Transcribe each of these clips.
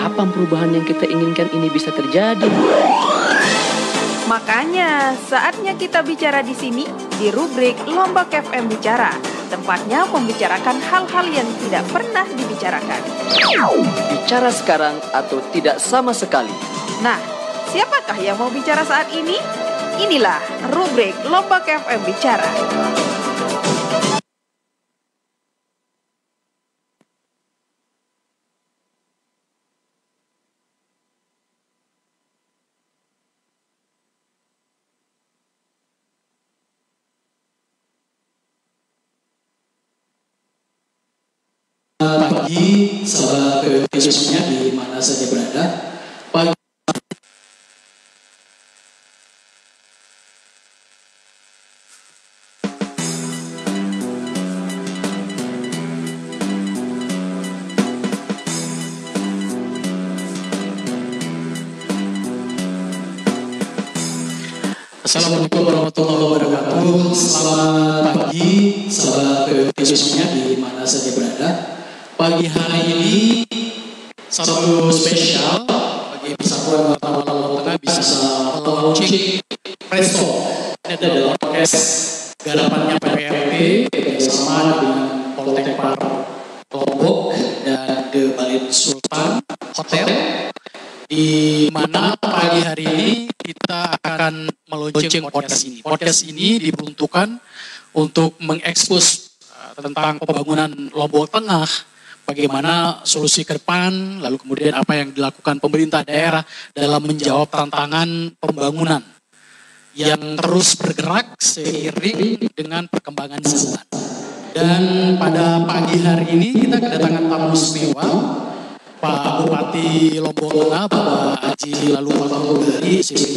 kapan perubahan yang kita inginkan ini bisa terjadi? Makanya, saatnya kita bicara di sini, di rubrik Lombok FM Bicara. Tempatnya membicarakan hal-hal yang tidak pernah dibicarakan. Bicara sekarang atau tidak sama sekali. Nah, siapakah yang mau bicara saat ini? Inilah rubrik Lombok FM Bicara. Pagi, sahabat PWT semuanya di mana saja berada. Pagi. Assalamualaikum warahmatullahi wabarakatuh. Selamat pagi, sahabat PWT semuanya di mana saja berada. Pagi hari ini satu spesial bagi Persatuan Wartawan Lombok Tengah bisa melaunching Presto. Ini adalah podcast garapannya PWRT bersama dengan Poltekpar Lombok dan The Balin Sultan Hotel, di mana pagi hari ini kita akan meluncurkan podcast ini. Podcast ini diperuntukkan untuk mengekspos tentang pembangunan Lombok Tengah, bagaimana solusi ke depan, lalu kemudian apa yang dilakukan pemerintah daerah dalam menjawab tantangan pembangunan yang terus bergerak seiring dengan perkembangan zaman. Dan pada pagi hari ini kita kedatangan tamu istimewa, Pak Bupati Lombok Tengah, Bapak Haji Lalu Fatahudari, CP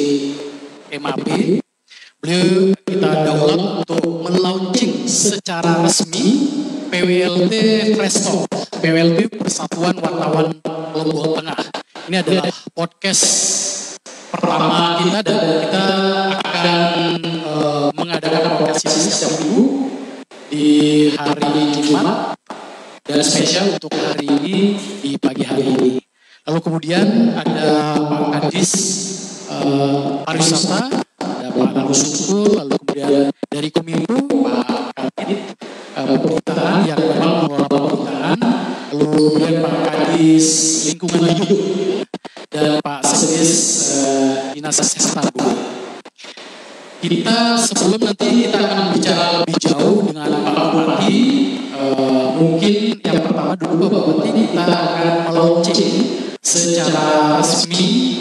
MAP. Beliau kita daulat untuk melaunching secara resmi PWLT Presto, PWLT Persatuan Wartawan Lombok Tengah. Ini adalah podcast pertama kita dan kita akan mengadakan podcast ini setiap minggu di hari Jumat dan spesial untuk hari ini di pagi hari ini. Lalu kemudian ada Pak Kadis Pariwisata, ada Pak Narusungkul, lalu kemudian dari Kominfo Pak Kadit Pemerintahan yang memang mengelola pemerintahan, lalu kemudian Pak Kadis Lingkungan Hidup dan Pak Sekdes Dinas Kesehatan. Kita sebelum nanti kita akan bicara lebih jauh dengan Pak Bupati, mungkin yang pertama dulu Pak Bupati kita akan melaunching secara resmi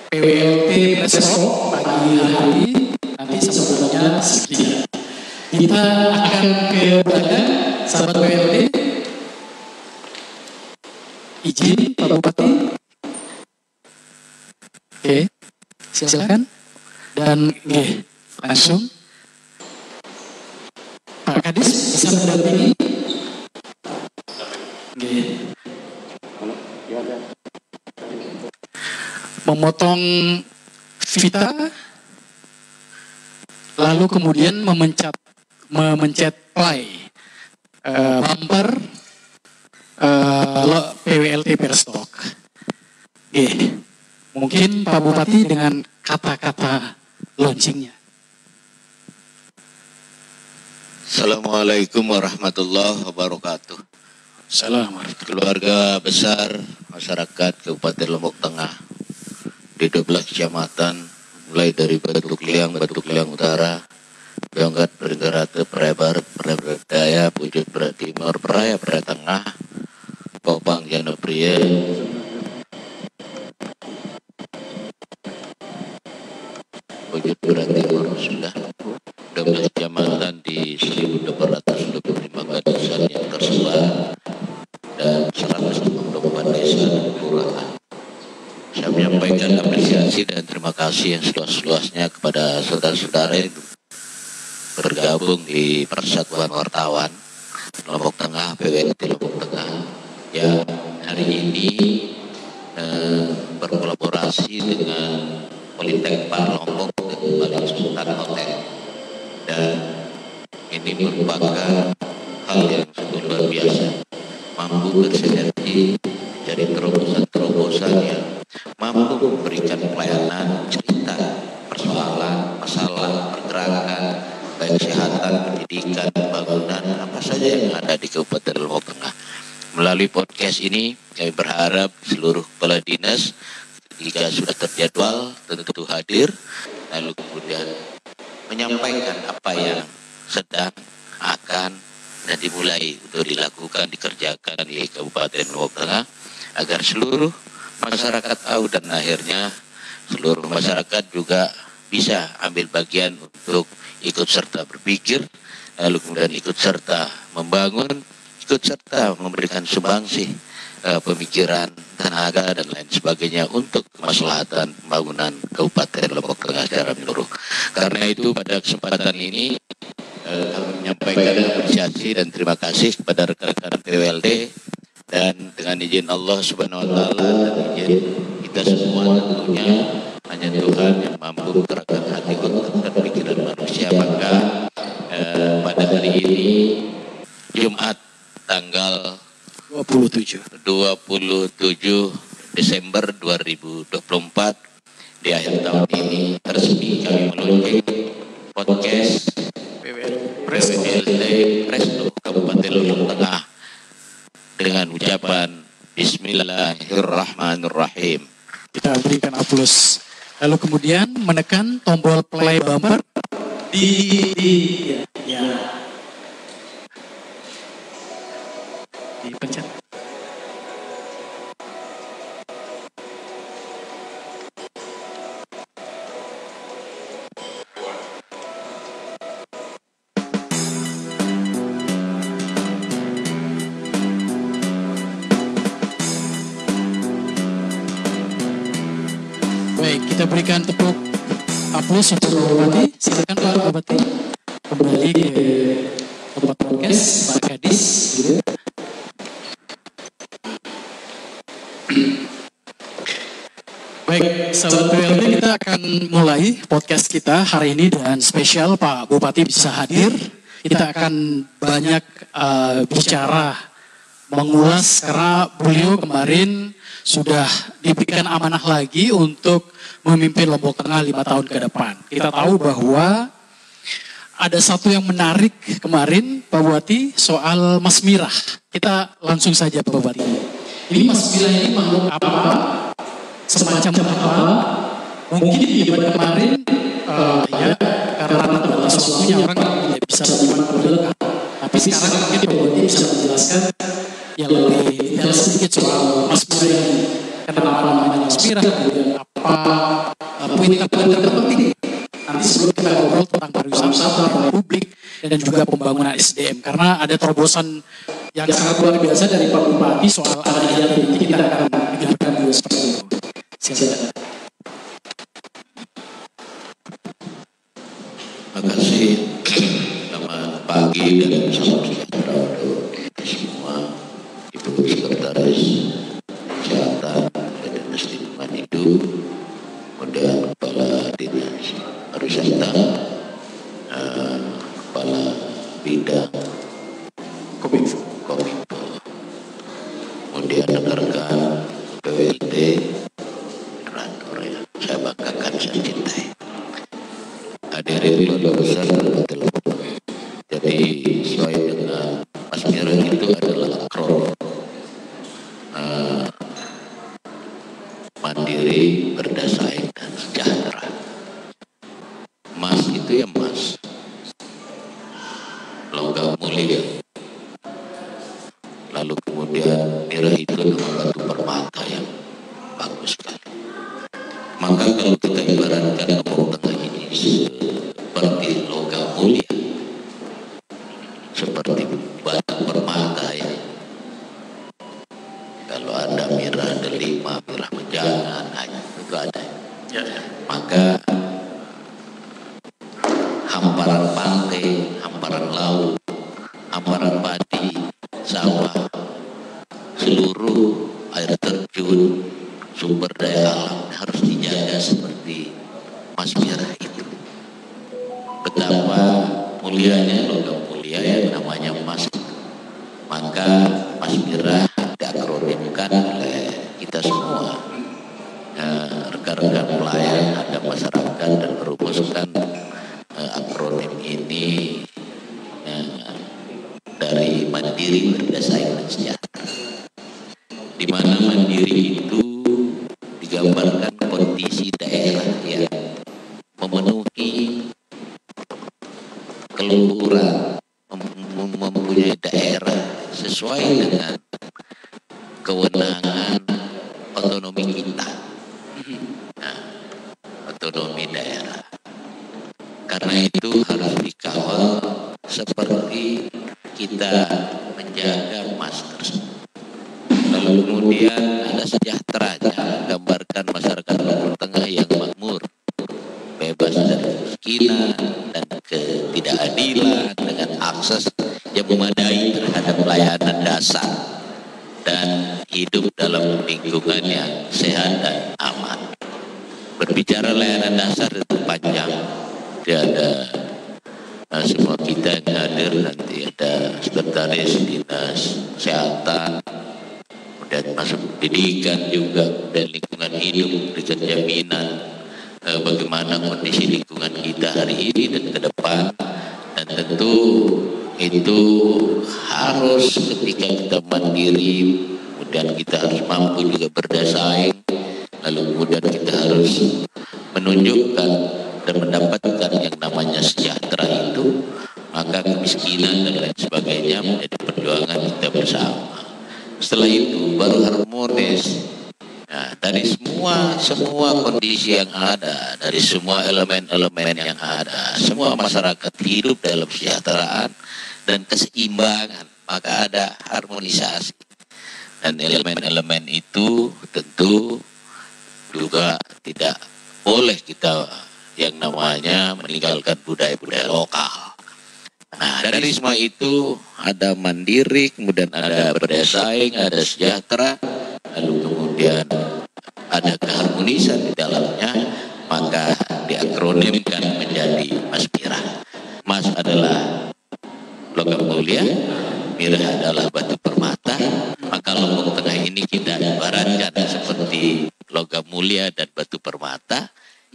PWLT Presto pagi hari nanti sebelumnya sedikit. Kita akan ke belakang, sahabat PWLT. Izin Pak Bupati. Oke, silakan. Dan langsung Pak Kadis bisa mendampingi. Memotong Vita, lalu kemudian memencet play bumper PWLT Perstok. Mungkin Pak Bupati dengan kata-kata launchingnya. Assalamualaikum warahmatullahi wabarakatuh. Assalamualaikum. Keluarga besar masyarakat Kabupaten Lombok Tengah di 12 kecamatan, mulai dari Batu Kliang Utara, Bangkat, Bergerate, Prebar, Daya, Pucuk, Timur, Peraya, Tengah, Popang, Janopria, Pucuk, Timur, sudah 12 kecamatan di 1.825 desa yang tersebar dan 164 desa dan kelurahan. Saya menyampaikan apresiasi dan terima kasih yang seluas-luasnya kepada saudara-saudara yang bergabung di Persatuan Wartawan Lombok Tengah, PWLT Lombok Tengah, yang hari ini berkolaborasi dengan Poltekpar Lombok dan Balin Sultan Hotel. Dan ini merupakan hal yang sungguh luar biasa, mampu bersinergi jadi dari terobosan-terobosan yang mampu memberikan pelayanan, cerita, persoalan, masalah, pergerakan, baik kesehatan, pendidikan, bangunan, apa saja yang ada di Kabupaten Lombok Tengah. Melalui podcast ini, kami berharap seluruh kepala dinas jika sudah terjadwal tentu hadir, lalu kemudian menyampaikan apa yang sedang, akan, dan dimulai untuk dilakukan, dikerjakan di Kabupaten Lombok Tengah, agar seluruh masyarakat tahu dan akhirnya seluruh masyarakat juga bisa ambil bagian untuk ikut serta berpikir, lalu kemudian ikut serta membangun, ikut serta memberikan sumbangsi pemikiran, tenaga, dan lain sebagainya untuk kemaslahatan pembangunan Kabupaten Lombok Tengah secara menyeluruh. Karena itu pada kesempatan ini kami menyampaikan apresiasi dan terima kasih kepada rekan-rekan PWLD, dan dengan izin Allah Subhanahu wa Ta'ala dan izin kita semua tentunya hanya Tuhan yang mampu menggerakkan hati dan pikiran manusia. Maka pada hari ini Jumat tanggal 27 Desember 2024 di akhir tahun ini resmi kami meluncurkan podcast PWLD Presdo Kabupaten Lombok Tengah dengan ucapan Bismillahirrahmanirrahim. Kita berikan aplaus. Lalu kemudian menekan tombol play bumper dipencet. Baik, kita berikan tepuk aplaus untuk Pak Bupati. Silakan Pak Bupati kembali ke tempat podcast Pak Kadis. Baik, sahabat PWLD, kita akan mulai podcast kita hari ini dan spesial Pak Bupati bisa hadir. Kita akan banyak bicara, mengulas karena beliau kemarin sudah diberikan amanah lagi untuk memimpin Lombok Tengah 5 tahun ke depan. Kita tahu bahwa ada satu yang menarik kemarin Pak Bupati soal Mas Mirah. Kita langsung saja Pak Bupati. Ini Mas Mirah ini makhluk apa? Semacam apa? Mungkin di debat kemarin ya karena terbatas waktunya orang tidak bisa menyimak lebih lengkap. Tapi sekarang mungkin Pak Bupati bisa menjelaskan yang lebih detail sedikit soal Mas Mirah ini. Kenapa namanya Mas Mirah, kemudian apa poin-poin terpenting nanti sebelum kita ngobrol tentang pariwisata, publik, dan juga pembangunan SDM. Karena ada terobosan yang sangat luar biasa dari Pak Bupati soal adanya politik, kita akan dengarkan dulu seperti itu. Silakan. Terima kasih. Selamat pagi dan salam sejahtera untuk kita semua. Ibu Sekretaris Kesehatan dan Dinas Lingkungan Hidup, kemudian Kepala Dinas Pariwisata, Kepala Bidang Kominfo, kemudian rekan-rekan PWLD, Rantor yang saya banggakan, saya cintai. Hadirin keluarga besar Kabupaten Lombok. Jadi sesuai dengan Mas Mirah itu adalah akronim mandiri, berdasarkan dan sejahtera. Mas itu ya Mas, logam mulia. Lalu kemudian Mirah itu adalah batu permata yang bagus sekali. Maka kalau kita ibaratkan Lombok Tengah ini seperti logam mulia, seperti batu permata ya. Kalau ada Mirah delima, Mirah menjangan, itu ada. Maka hamparan pantai, hamparan laut, hamparan padi, sawah, seluruh air terjun, sumber daya alam harus dijaga seperti Mas Mirah itu. Betapa mulianya logam mulia yang namanya emas. Maka Mas Mirah diakronimkan oleh semua, rekan-rekan pelayan, ada masyarakat, dan merumuskan akronim ini dari mandiri, bersaing, dan sejahtera. Di mana mandiri itu digambarkan kondisi daerah yang memenuhi keluhuran, mempunyai daerah sesuai dengan kewenangan otonomi kita. Nah, otonomi daerah. Karena itu harus dikawal seperti kita menjaga emas tersebut. Lalu kemudian ada sejahteranya, gambarkan masyarakat Lombok Tengah yang makmur, bebas dari kemiskinan dan ketidakadilan, dengan akses yang memadai terhadap pelayanan dasar, dan hidup dalam lingkungan yang sehat dan aman. Berbicara layanan dasar itu panjang. Ada semua kita yang hadir, nanti ada sekretaris dinas kesehatan, kemudian masuk pendidikan juga, dan lingkungan hidup, berikan jaminan bagaimana kondisi lingkungan kita hari ini dan ke depan. Dan tentu itu harus ketika kita mandiri, kemudian kita harus mampu juga bersaing, lalu kemudian kita harus menunjukkan dan mendapatkan yang namanya sejahtera itu, maka kemiskinan dan lain sebagainya menjadi perjuangan kita bersama. Setelah itu baru harmonis. Nah, dari semua kondisi yang ada, dari semua elemen-elemen yang ada, semua masyarakat hidup dalam kesejahteraan dan keseimbangan, maka ada harmonisasi. Dan elemen-elemen itu tentu juga tidak boleh kita yang namanya meninggalkan budaya-budaya lokal. Nah, dari semua itu ada mandiri, kemudian ada bersaing, ada sejahtera, lalu kemudian ada keharmonisan di dalamnya, maka diakronimkan menjadi MASMIRA. Mas adalah logam mulia, Mirah adalah batu permata, maka Lombok Tengah ini kita ibaratkan seperti logam mulia dan batu permata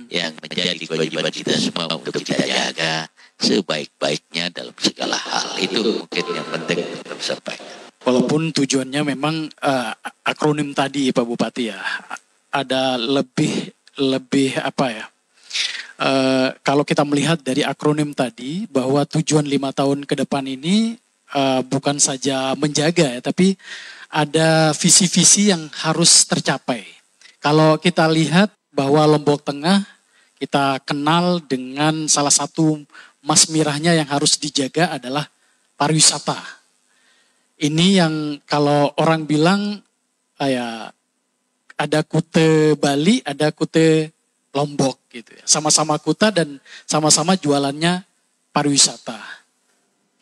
yang menjadi kewajiban kita semua untuk kita jaga sebaik-baiknya dalam segala hal. Itu mungkin yang penting untuk disampaikan. Walaupun tujuannya memang akronim tadi Pak Bupati ya, ada lebih apa ya, kalau kita melihat dari akronim tadi bahwa tujuan 5 tahun ke depan ini bukan saja menjaga ya, tapi ada visi-visi yang harus tercapai. Kalau kita lihat bahwa Lombok Tengah kita kenal dengan salah satu MASMIRAhnya yang harus dijaga adalah pariwisata. Ini yang kalau orang bilang ya ada Kute Bali, ada Kute Lombok gitu ya. Sama-sama kuta dan sama-sama jualannya pariwisata.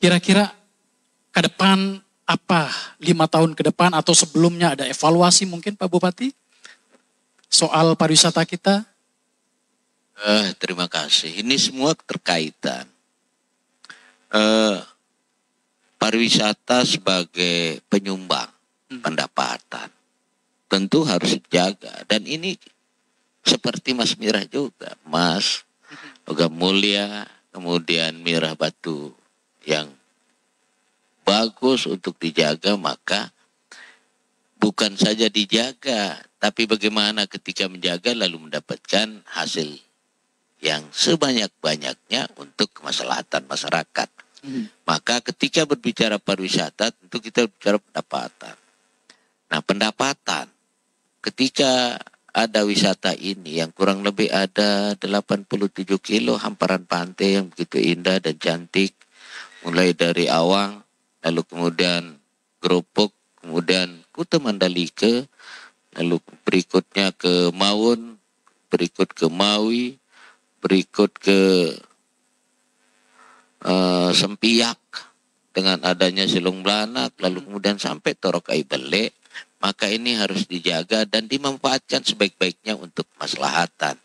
Kira-kira ke depan apa 5 tahun ke depan atau sebelumnya ada evaluasi mungkin Pak Bupati soal pariwisata kita? Terima kasih. Ini semua terkaitan. Pariwisata sebagai penyumbang pendapatan tentu harus dijaga, dan ini seperti MASMIRA juga, emas, logam mulia, kemudian mirah batu yang bagus untuk dijaga, maka bukan saja dijaga, tapi bagaimana ketika menjaga lalu mendapatkan hasil yang sebanyak-banyaknya untuk kemaslahatan masyarakat. Maka ketika berbicara pariwisata tentu kita bicara pendapatan. Nah, pendapatan ketika ada wisata ini yang kurang lebih ada 87 kilo hamparan pantai yang begitu indah dan cantik, mulai dari Awang, lalu kemudian Geropok, kemudian Kuta Mandalika, lalu berikutnya ke Mawon, berikut ke Maui, berikut ke Sempiak dengan adanya Silung Blanak, lalu kemudian sampai Torokai Bele, maka ini harus dijaga dan dimanfaatkan sebaik-baiknya untuk kemaslahatan.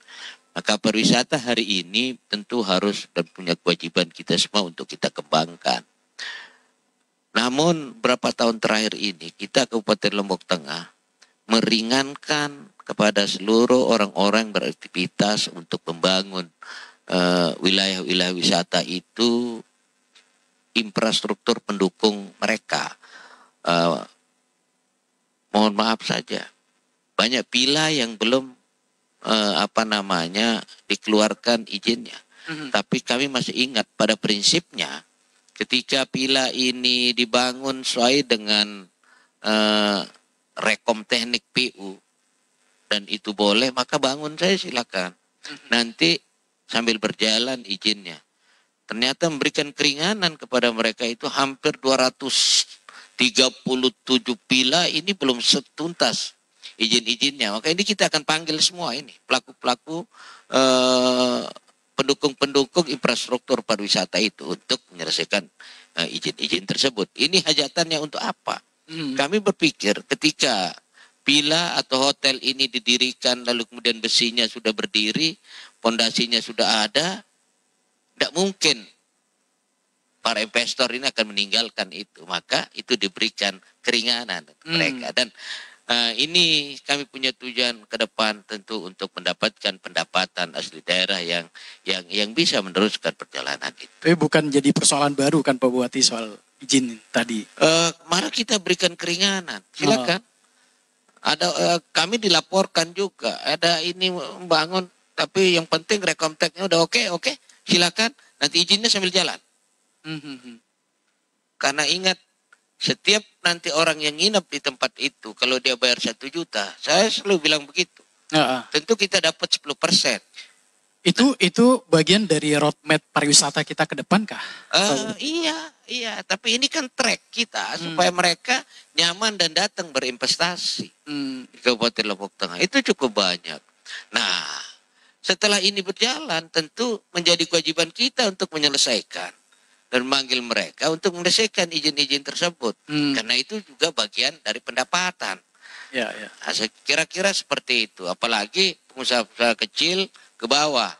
Maka pariwisata hari ini tentu harus dan punya kewajiban kita semua untuk kita kembangkan. Namun berapa tahun terakhir ini kita Kabupaten Lombok Tengah meringankan kepada seluruh orang-orang beraktivitas untuk membangun wilayah-wilayah wisata itu infrastruktur pendukung mereka. Mohon maaf saja, banyak villa yang belum dikeluarkan izinnya. Tapi kami masih ingat pada prinsipnya ketika villa ini dibangun sesuai dengan rekom teknik PU dan itu boleh, maka bangun saya silakan. Nanti sambil berjalan izinnya. Ternyata memberikan keringanan kepada mereka itu hampir 237 villa ini belum setuntas izin-izinnya. Maka ini kita akan panggil semua ini pelaku-pelaku pendukung-pendukung infrastruktur pariwisata itu untuk menyelesaikan izin-izin tersebut. Ini hajatannya untuk apa? Kami berpikir ketika villa atau hotel ini didirikan lalu kemudian besinya sudah berdiri, pondasinya sudah ada, tidak mungkin para investor ini akan meninggalkan itu. Maka itu diberikan keringanan mereka. Dan ini kami punya tujuan ke depan tentu untuk mendapatkan pendapatan asli daerah yang bisa meneruskan perjalanan itu. Tapi bukan jadi persoalan baru kan Pak Bupati soal izin tadi. Mari kita berikan keringanan, silakan. Ada kami dilaporkan juga ada ini membangun, tapi yang penting rekomteknya udah oke, silakan. Nanti izinnya sambil jalan. Karena ingat, setiap nanti orang yang nginep di tempat itu, kalau dia bayar 1 juta, saya selalu bilang begitu. Tentu kita dapat 10%. Itu bagian dari roadmap pariwisata kita ke depan kah? Iya. Tapi ini kan track kita supaya mereka nyaman dan datang berinvestasi di Kabupaten Lombok Tengah. Itu cukup banyak. Nah, setelah ini berjalan, tentu menjadi kewajiban kita untuk menyelesaikan dan memanggil mereka untuk menyelesaikan izin-izin tersebut. Karena itu juga bagian dari pendapatan. Ya. Nah, kira-kira seperti itu. Apalagi pengusaha-pengusaha kecil ke bawah,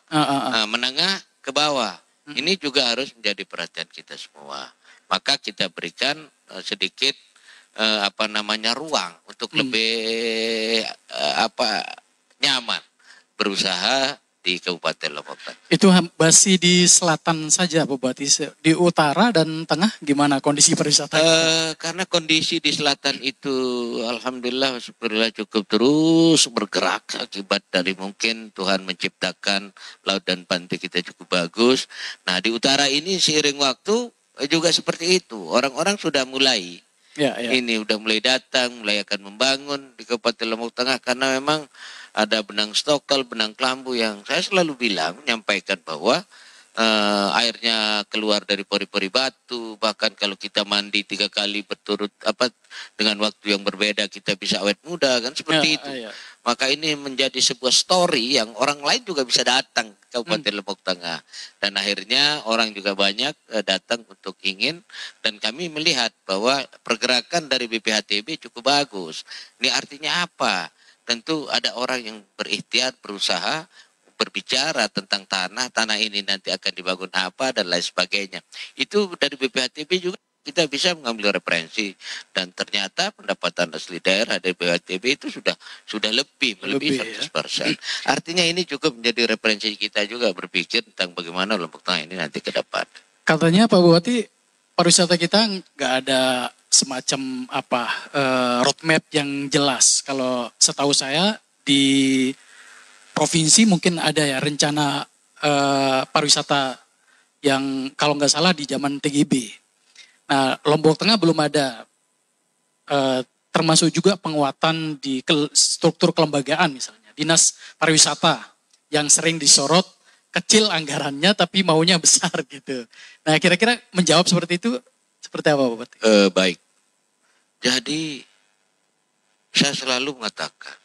menengah ke bawah. Ini juga harus menjadi perhatian kita semua. Maka kita berikan sedikit ruang untuk lebih nyaman berusaha di Kabupaten Lombok Tengah. Itu masih di selatan saja Pak Bupati. Di utara dan tengah gimana kondisi pariwisata? Karena kondisi di selatan itu alhamdulillah cukup terus bergerak akibat dari mungkin Tuhan menciptakan laut dan pantai kita cukup bagus. Nah, di utara ini seiring waktu juga seperti itu. Orang-orang sudah mulai ini udah mulai datang, mulai akan membangun di Kabupaten Lombok Tengah karena memang ada benang stokol, benang kelambu yang saya selalu bilang, menyampaikan bahwa airnya keluar dari pori-pori batu, bahkan kalau kita mandi 3 kali berturut dengan waktu yang berbeda kita bisa awet muda kan seperti itu. Maka ini menjadi sebuah story yang orang lain juga bisa datang ke Kabupaten Lombok Tengah dan akhirnya orang juga banyak datang untuk ingin, dan kami melihat bahwa pergerakan dari BPHTB cukup bagus. Ini artinya apa? Tentu ada orang yang berikhtiar, berusaha, berbicara tentang tanah ini nanti akan dibangun apa dan lain sebagainya. Itu dari BPHTB juga kita bisa mengambil referensi dan ternyata pendapatan asli daerah dari BPHTB itu sudah lebih 100%. Artinya ini cukup menjadi referensi kita juga berpikir tentang bagaimana Lombok Tengah ini nanti ke depan. Katanya Pak Bupati, pariwisata kita nggak ada semacam roadmap yang jelas. Kalau setahu saya di provinsi mungkin ada ya rencana pariwisata yang kalau nggak salah di zaman TGB. Nah, Lombok Tengah belum ada, termasuk juga penguatan di struktur kelembagaan misalnya. Dinas pariwisata yang sering disorot, kecil anggarannya tapi maunya besar gitu. Nah, kira-kira menjawab seperti itu seperti apa Pak Bupati? Baik. Jadi saya selalu mengatakan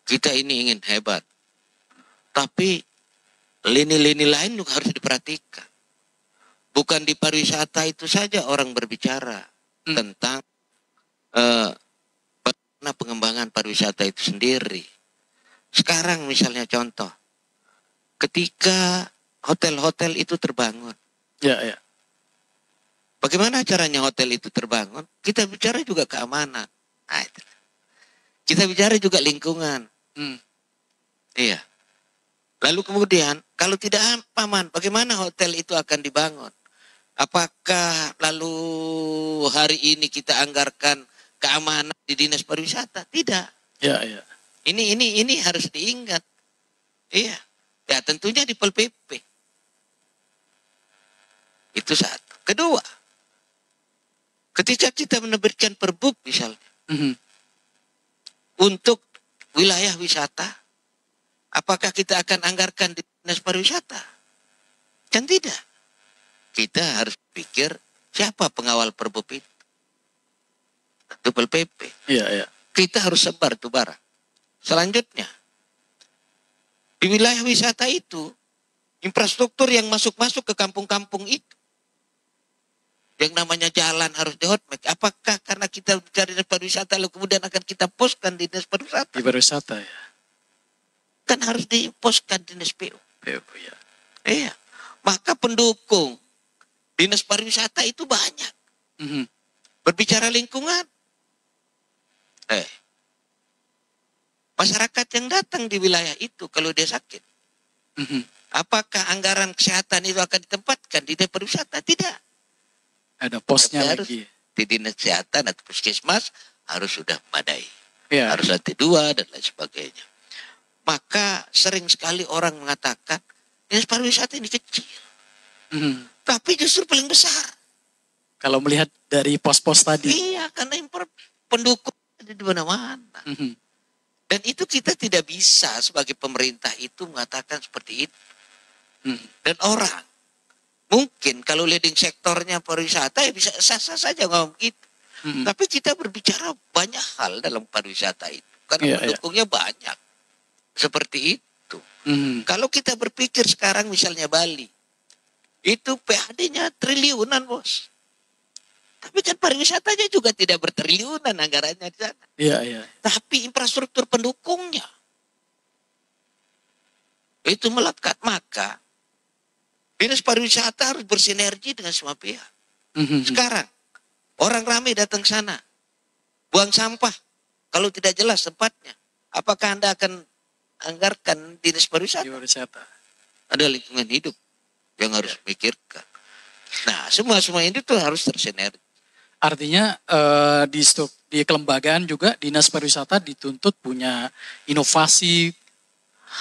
kita ini ingin hebat, tapi lini-lini lain juga harus diperhatikan. Bukan di pariwisata itu saja orang berbicara tentang bagaimana pengembangan pariwisata itu sendiri. Sekarang misalnya contoh, ketika hotel-hotel itu terbangun. Bagaimana caranya hotel itu terbangun? Kita bicara juga keamanan. Nah, itu. Kita bicara juga lingkungan. Iya. Lalu kemudian kalau tidak aman, bagaimana hotel itu akan dibangun? Apakah lalu hari ini kita anggarkan keamanan di dinas pariwisata? Tidak. Ya, ya. Ini harus diingat. Iya. Ya tentunya di Pol PP. Itu satu. Kedua, ketika kita menerbitkan perbub misalnya, untuk wilayah wisata, apakah kita akan anggarkan di dinas pariwisata? Kan tidak. Kita harus pikir siapa pengawal perbub itu. Tentu Pol PP. Iya, iya. Kita harus sebar itu barang. Selanjutnya, di wilayah wisata itu, infrastruktur yang masuk-masuk ke kampung-kampung itu, yang namanya jalan harus di-hotmake. Apakah karena kita bicara dinas pariwisata lalu kemudian akan kita poskan di dinas pariwisata? Di pariwisata ya. Kan harus diposkan di dinas PU. PU ya. Iya. Maka pendukung dinas pariwisata itu banyak. Berbicara lingkungan. Masyarakat yang datang di wilayah itu kalau dia sakit. Apakah anggaran kesehatan itu akan ditempatkan di dinas pariwisata? Tidak. Ada posnya Tapi harus lagi. di dinas kesehatan atau puskesmas harus sudah memadai. Ya. Harus lantai 2 dan lain sebagainya. Maka sering sekali orang mengatakan dinas pariwisata ini kecil. Tapi justru paling besar. Kalau melihat dari pos-pos tadi. Iya, karena pendukung ada di mana-mana. Dan itu kita tidak bisa sebagai pemerintah itu mengatakan seperti itu. Dan orang mungkin kalau leading sektornya pariwisata ya bisa sah-sah saja ngomong gitu. Tapi kita berbicara banyak hal dalam pariwisata itu. Karena pendukungnya banyak. Seperti itu. Kalau kita berpikir sekarang misalnya Bali. Itu PHD-nya triliunan, bos. Tapi kan pariwisatanya juga tidak bertriliunan anggarannya di sana. Iya, iya. Tapi infrastruktur pendukungnya itu melekat. Maka dinas pariwisata harus bersinergi dengan semua pihak. Sekarang, orang ramai datang ke sana. Buang sampah. Kalau tidak jelas tempatnya. Apakah Anda akan anggarkan dinas pariwisata? Di pariwisata. Ada lingkungan hidup yang harus pikirkan. Nah, semua ini tuh harus tersinergi. Artinya di kelembagaan juga dinas pariwisata dituntut punya inovasi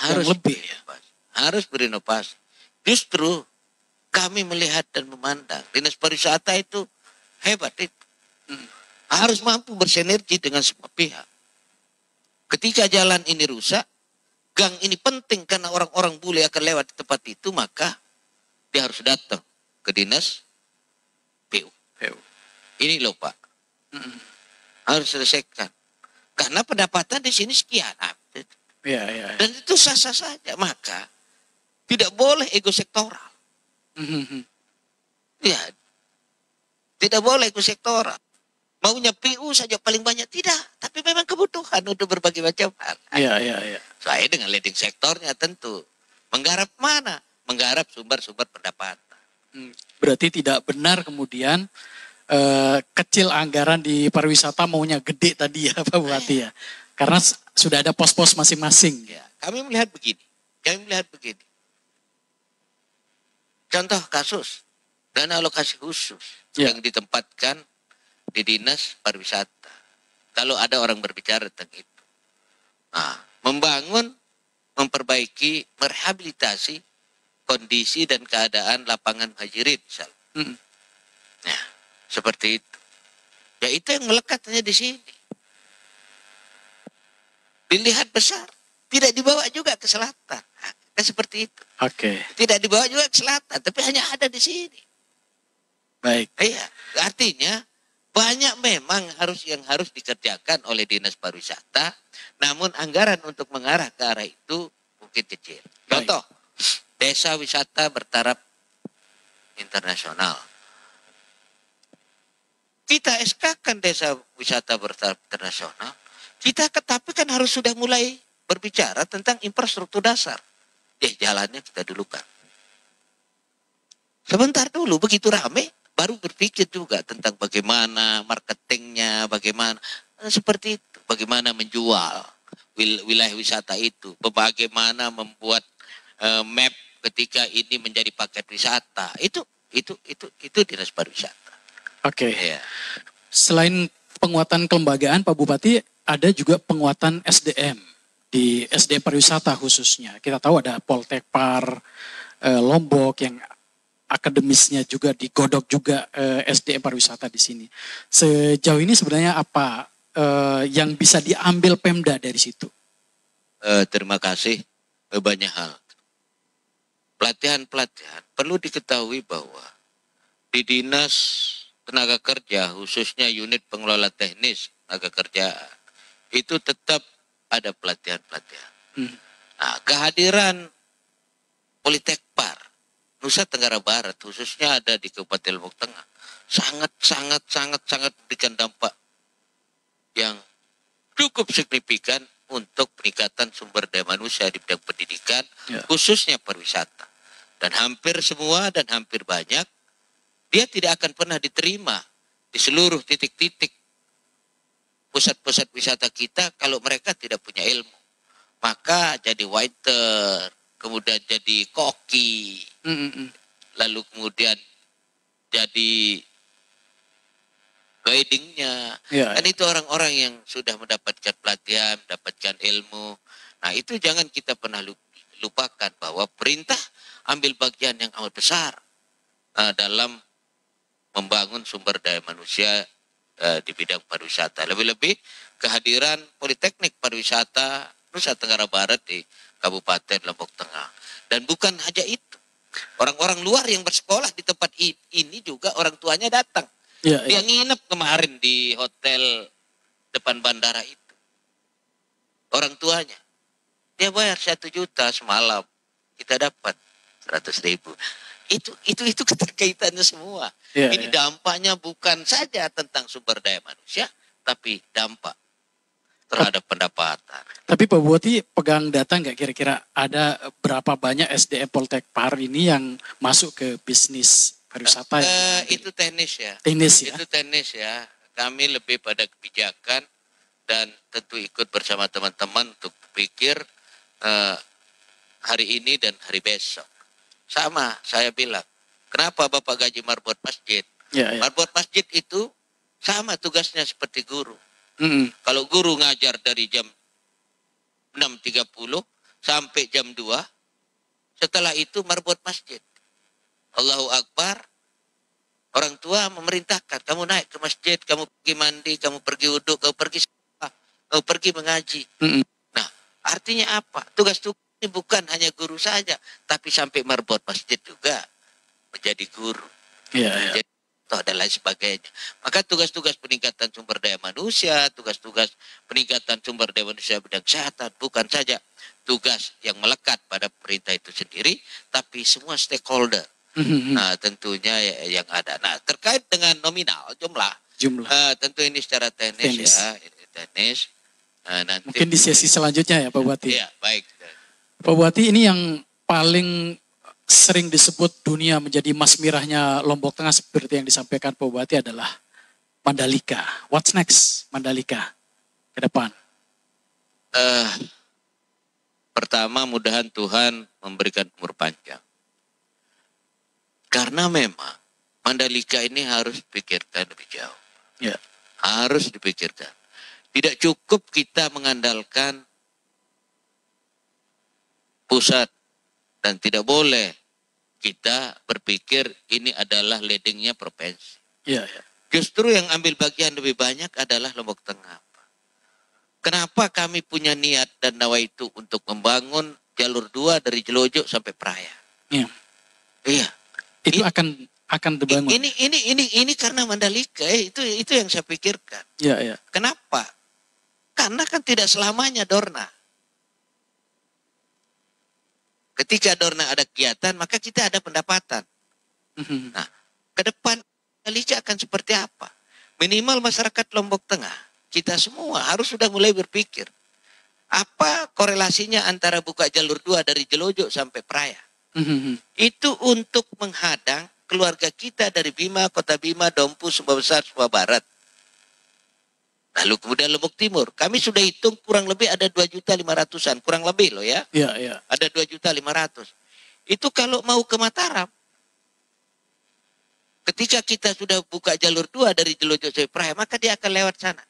Harus yang lebih. Harus berinovasi. Justru kami melihat dan memandang dinas pariwisata itu hebat itu. Harus mampu bersinergi dengan semua pihak. Ketika jalan ini rusak, gang ini penting karena orang-orang bule akan lewat di tempat itu, maka dia harus datang ke dinas PU. Ini loh Pak. Harus selesaikan. Karena pendapatan di sini sekian. Iya. Dan itu sah-sah saja. Maka tidak boleh ego sektoral. Ya, tidak boleh ego sektoral. Maunya PU saja paling banyak. Tidak. Tapi memang kebutuhan untuk berbagai macam hal. Iya. Saya dengan leading sektornya tentu. Menggarap mana? Menggarap sumber-sumber pendapatan. Berarti tidak benar kemudian kecil anggaran di pariwisata maunya gede tadi ya Pak Bupati ya. Karena sudah ada pos-pos masing-masing. Ya, kami melihat begini. Contoh kasus dana alokasi khusus yang ditempatkan di dinas pariwisata. Kalau ada orang berbicara tentang itu. Nah, memperbaiki, merehabilitasi kondisi dan keadaan lapangan hajirin misalnya. Nah, seperti itu. Ya itu yang melekat hanya di sini. Dilihat besar. Tidak dibawa juga ke selatan. Nah, seperti itu. Oke. Tidak dibawa juga ke selatan. Tapi hanya ada di sini. Baik. Iya. Artinya banyak memang yang harus dikerjakan oleh dinas pariwisata. Namun anggaran untuk mengarah ke arah itu mungkin kecil. Contoh. Desa wisata bertaraf internasional. Kita SK-kan desa wisata bertaraf internasional. Tapi kan harus sudah mulai berbicara tentang infrastruktur dasar. Jalannya kita dulukan. Sebentar dulu, begitu rame, baru berpikir juga tentang bagaimana marketingnya, bagaimana. Seperti itu. bagaimana menjual wilayah wisata itu, bagaimana membuat map ketika ini menjadi paket wisata. Itu dinas pariwisata. Oke. Ya. Selain penguatan kelembagaan Pak Bupati, ada juga penguatan SDM di SDM pariwisata khususnya. Kita tahu ada Poltekpar Lombok yang akademisnya juga digodok juga SDM pariwisata di sini. Sejauh ini sebenarnya apa yang bisa diambil Pemda dari situ? Terima kasih. Banyak hal. Pelatihan perlu diketahui bahwa di Dinas Tenaga Kerja, khususnya unit pengelola teknis tenaga kerja, itu tetap ada pelatihan-pelatihan. Nah, kehadiran Politekpar Nusa Tenggara Barat, khususnya ada di Kabupaten Lombok Tengah, sangat memberikan dampak yang cukup signifikan untuk peningkatan sumber daya manusia di bidang pendidikan, khususnya pariwisata. Dan hampir semua dan hampir banyak, dia tidak akan pernah diterima di seluruh titik-titik pusat-pusat wisata kita kalau mereka tidak punya ilmu. Maka jadi waiter, kemudian jadi koki, lalu kemudian jadi guidingnya, kan itu orang-orang yang sudah mendapatkan pelatihan, mendapatkan ilmu. Nah, itu jangan kita pernah lupakan bahwa perintah ambil bagian yang amat besar dalam membangun sumber daya manusia di bidang pariwisata. Lebih-lebih kehadiran Politeknik Pariwisata Nusa Tenggara Barat di Kabupaten Lombok Tengah. Dan bukan hanya itu, orang-orang luar yang bersekolah di tempat ini juga orang tuanya datang. Dia nginep kemarin di hotel depan bandara itu. Orang tuanya. Dia bayar 1 juta semalam. Kita dapat 100.000. Itu keterkaitannya semua. Ini dampaknya bukan saja tentang sumber daya manusia, tapi dampak terhadap pendapatan. Tapi Pak Bupati pegang data nggak kira-kira ada berapa banyak SDM Poltekpar ini yang masuk ke bisnis pariwisata? Itu teknis ya. Itu teknis ya. Kami lebih pada kebijakan dan tentu ikut bersama teman-teman untuk pikir hari ini dan hari besok. Sama saya bilang, kenapa Bapak gaji marbot masjid? Marbot masjid itu sama tugasnya seperti guru. Kalau guru ngajar dari jam 6.30 sampai jam 2, setelah itu marbot masjid. Allahu Akbar, orang tua memerintahkan, kamu naik ke masjid, kamu pergi mandi, kamu pergi wudhu, kamu pergi sekolah, kamu pergi mengaji. Nah, artinya apa? Tugas-tugas ini bukan hanya guru saja, tapi sampai marbot masjid juga menjadi guru. Menjadi dan lain sebagainya. Maka tugas-tugas peningkatan sumber daya manusia, tugas-tugas peningkatan sumber daya manusia bidang kesehatan, bukan saja tugas yang melekat pada perintah itu sendiri, tapi semua stakeholder. Nah, tentunya yang ada. Nah, terkait dengan nominal jumlah. Tentu ini secara teknis. Ya, teknis. Nanti mungkin di sesi selanjutnya ya Pak Bupati. Iya, baik. Pak Bupati, ini yang paling sering disebut dunia menjadi emas mirahnya Lombok Tengah seperti yang disampaikan Pak Bupati adalah Mandalika. What's next Mandalika ke depan? Pertama, mudahan Tuhan memberikan umur panjang. Karena memang Mandalika ini harus dipikirkan lebih jauh. Harus dipikirkan. Tidak cukup kita mengandalkan pusat. Dan tidak boleh kita berpikir ini adalah leadingnya provinsi. Justru yang ambil bagian lebih banyak adalah Lombok Tengah. Kenapa kami punya niat dan nawa itu untuk membangun jalur 2 dari Jelojo sampai Praia? Iya. Itu akan dibangun. Ini karena Mandalika. Itu yang saya pikirkan. Kenapa? Karena kan tidak selamanya Dorna. Ketika Dorna ada kegiatan, maka kita ada pendapatan. Nah, ke depan Mandalika akan seperti apa? Minimal masyarakat Lombok Tengah, kita semua harus sudah mulai berpikir. Apa korelasinya antara buka jalur 2 dari Jelojo sampai Praia? Itu untuk menghadang keluarga kita dari Bima, Kota Bima, Dompu, Sumba Besar, Sumba Barat. Lalu kemudian Lombok Timur, kami sudah hitung kurang lebih ada 2.500.000-an, kurang lebih loh ya. Iya, iya. Ada 2.500.000. Itu kalau mau ke Mataram, ketika kita sudah buka jalur 2 dari Jelojok sampai Praia, maka dia akan lewat sana.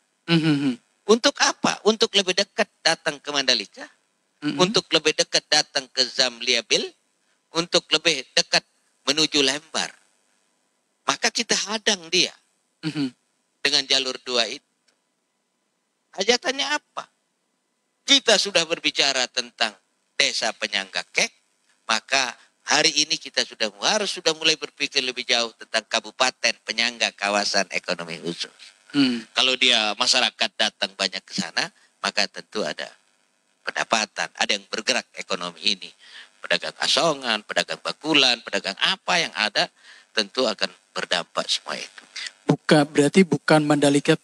Untuk apa? Untuk lebih dekat datang ke Mandalika, untuk lebih dekat datang ke Zamliabil, untuk lebih dekat menuju Lembar. Maka kita hadang dia dengan jalur 2 itu. Hajatannya apa? Kita sudah berbicara tentang desa penyangga kek, maka hari ini kita harus mulai berpikir lebih jauh tentang kabupaten penyangga kawasan ekonomi khusus. Kalau dia masyarakat datang banyak ke sana, maka tentu ada pendapatan, ada yang bergerak ekonomi ini. Pedagang asongan, pedagang bakulan, pedagang apa yang ada, tentu akan berdampak semua itu. Berarti bukan Mandalika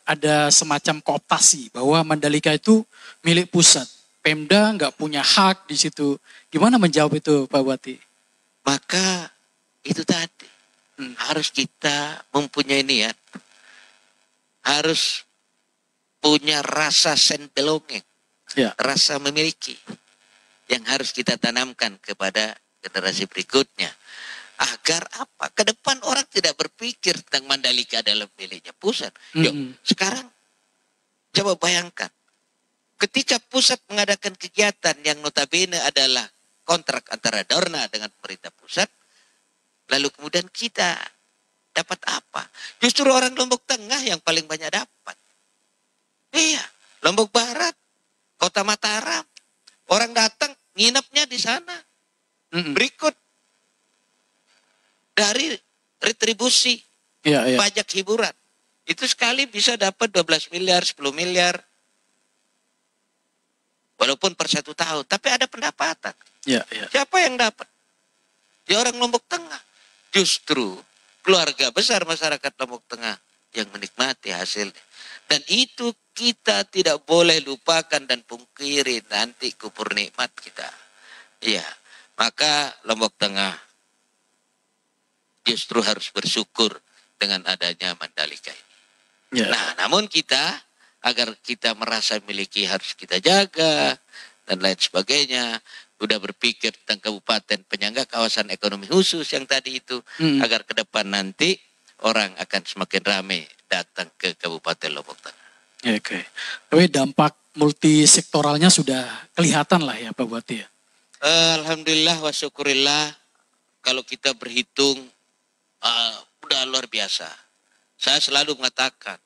ada semacam kooptasi bahwa Mandalika itu milik pusat. Pemda nggak punya hak di situ. Gimana menjawab itu, Pak Bupati? Maka itu tadi harus kita mempunyai niat, harus punya rasa sense belonging, rasa memiliki yang harus kita tanamkan kepada generasi berikutnya. Agar apa? Ke depan orang tidak berpikir tentang Mandalika adalah miliknya pusat. Yuk, sekarang coba bayangkan. Ketika pusat mengadakan kegiatan yang notabene adalah kontrak antara Dorna dengan pemerintah pusat, lalu kemudian kita dapat apa? Justru orang Lombok Tengah yang paling banyak dapat. Iya, Lombok Barat, Kota Mataram, orang datang nginepnya di sana. Berikut dari retribusi pajak hiburan. Itu sekali bisa dapat 12 miliar, 10 miliar. Walaupun per 1 tahun. Tapi ada pendapatan. Siapa yang dapat? Ya orang Lombok Tengah. Justru keluarga besar masyarakat Lombok Tengah yang menikmati hasilnya. Dan itu kita tidak boleh lupakan dan pungkiri nanti kubur nikmat kita. Iya. Maka Lombok Tengah justru harus bersyukur dengan adanya Mandalika ini. Nah, namun kita, agar kita merasa memiliki harus kita jaga, dan lain sebagainya. Udah berpikir tentang kabupaten penyangga kawasan ekonomi khusus yang tadi itu, agar ke depan nanti orang akan semakin ramai datang ke Kabupaten Lombok Tengah. Oke. Tapi dampak multisektoralnya sudah kelihatan lah ya Pak Bupati ya? Alhamdulillah wa syukurillah, kalau kita berhitung, udah luar biasa. Saya selalu mengatakan,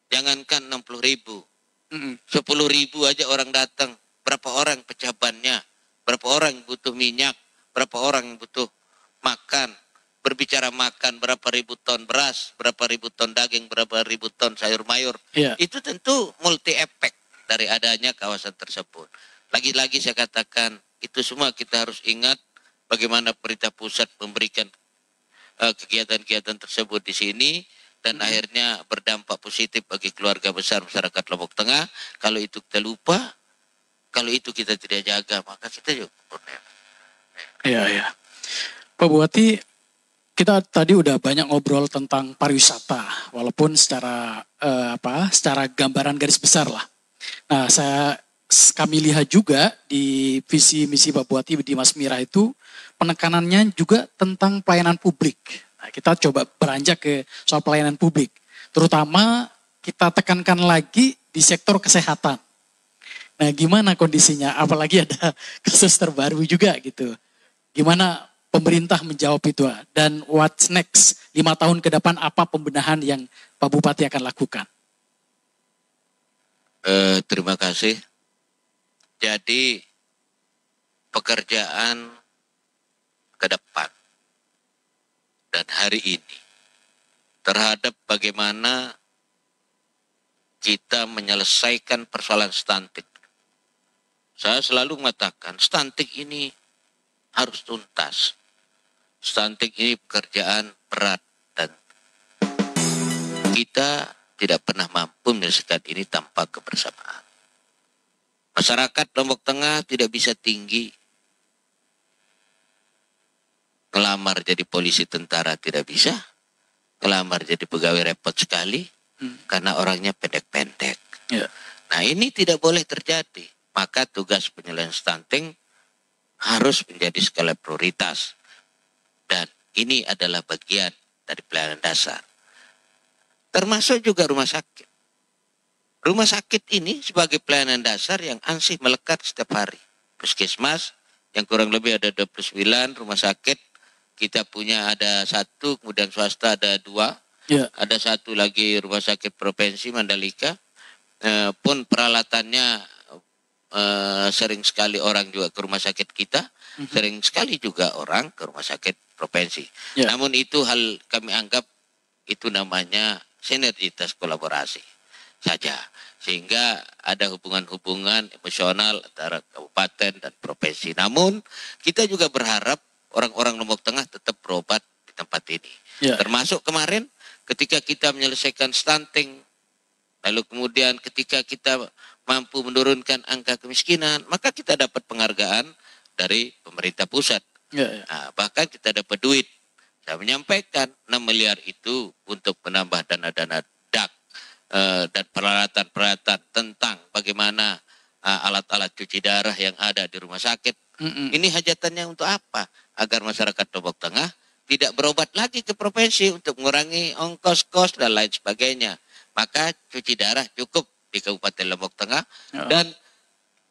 jangankan 60.000, 10.000 aja orang datang. Berapa orang pecah bannya, berapa orang yang butuh minyak, berapa orang yang butuh makan. Berbicara makan, berapa ribu ton beras, berapa ribu ton daging, berapa ribu ton sayur mayur. Itu tentu multi efek dari adanya kawasan tersebut. Lagi-lagi saya katakan, itu semua kita harus ingat bagaimana pemerintah pusat memberikan kegiatan-kegiatan tersebut di sini, dan akhirnya berdampak positif bagi keluarga besar masyarakat Lombok Tengah. Kalau itu kita lupa, kalau itu kita tidak jaga, maka kita juga problem. Iya. Pak Bupati, kita tadi udah banyak ngobrol tentang pariwisata, walaupun secara secara gambaran garis besar lah. Nah, kami lihat juga di visi misi Pak Bupati di Mas Mira itu penekanannya juga tentang pelayanan publik. Nah, kita coba beranjak ke soal pelayanan publik. Terutama kita tekankan lagi di sektor kesehatan. Nah, gimana kondisinya? Apalagi ada kasus terbaru juga gitu. Gimana pemerintah menjawab itu? Dan what's next? 5 tahun ke depan apa pembenahan yang Pak Bupati akan lakukan? Terima kasih. Jadi pekerjaan ke depan dan hari ini terhadap bagaimana kita menyelesaikan persoalan stunting. Saya selalu mengatakan stunting ini harus tuntas. Stunting ini pekerjaan berat dan kita tidak pernah mampu menyelesaikan ini tanpa kebersamaan. Masyarakat Lombok Tengah tidak bisa tinggi. Ngelamar jadi polisi tentara tidak bisa. Ngelamar jadi pegawai repot sekali. karena orangnya pendek-pendek. Ya. Nah ini tidak boleh terjadi. Maka tugas penyelesaian stunting harus menjadi skala prioritas. Dan ini adalah bagian dari pelayanan dasar. Termasuk juga rumah sakit. Rumah sakit ini sebagai pelayanan dasar yang ansih melekat setiap hari. Puskesmas yang kurang lebih ada 29 rumah sakit. Kita punya ada 1, kemudian swasta ada 2. Ya. Ada 1 lagi rumah sakit provinsi Mandalika. Pun peralatannya sering sekali orang juga ke rumah sakit kita. Sering sekali juga orang ke rumah sakit provinsi. Ya. Namun itu hal kami anggap itu namanya sinergitas kolaborasi saja. Sehingga ada hubungan-hubungan emosional antara kabupaten dan provinsi. Namun kita juga berharap orang-orang Lombok Tengah tetap berobat di tempat ini. Ya. Termasuk kemarin ketika kita menyelesaikan stunting, lalu kemudian ketika kita mampu menurunkan angka kemiskinan, maka kita dapat penghargaan dari pemerintah pusat. Ya, ya. Nah, bahkan kita dapat duit. Saya menyampaikan 6 miliar itu untuk menambah dana-dana DAK dan peralatan-peralatan tentang bagaimana alat-alat cuci darah yang ada di rumah sakit. Ini hajatannya untuk apa? Agar masyarakat Lombok Tengah tidak berobat lagi ke provinsi untuk mengurangi ongkos-kos dan lain sebagainya. Maka cuci darah cukup di Kabupaten Lombok Tengah dan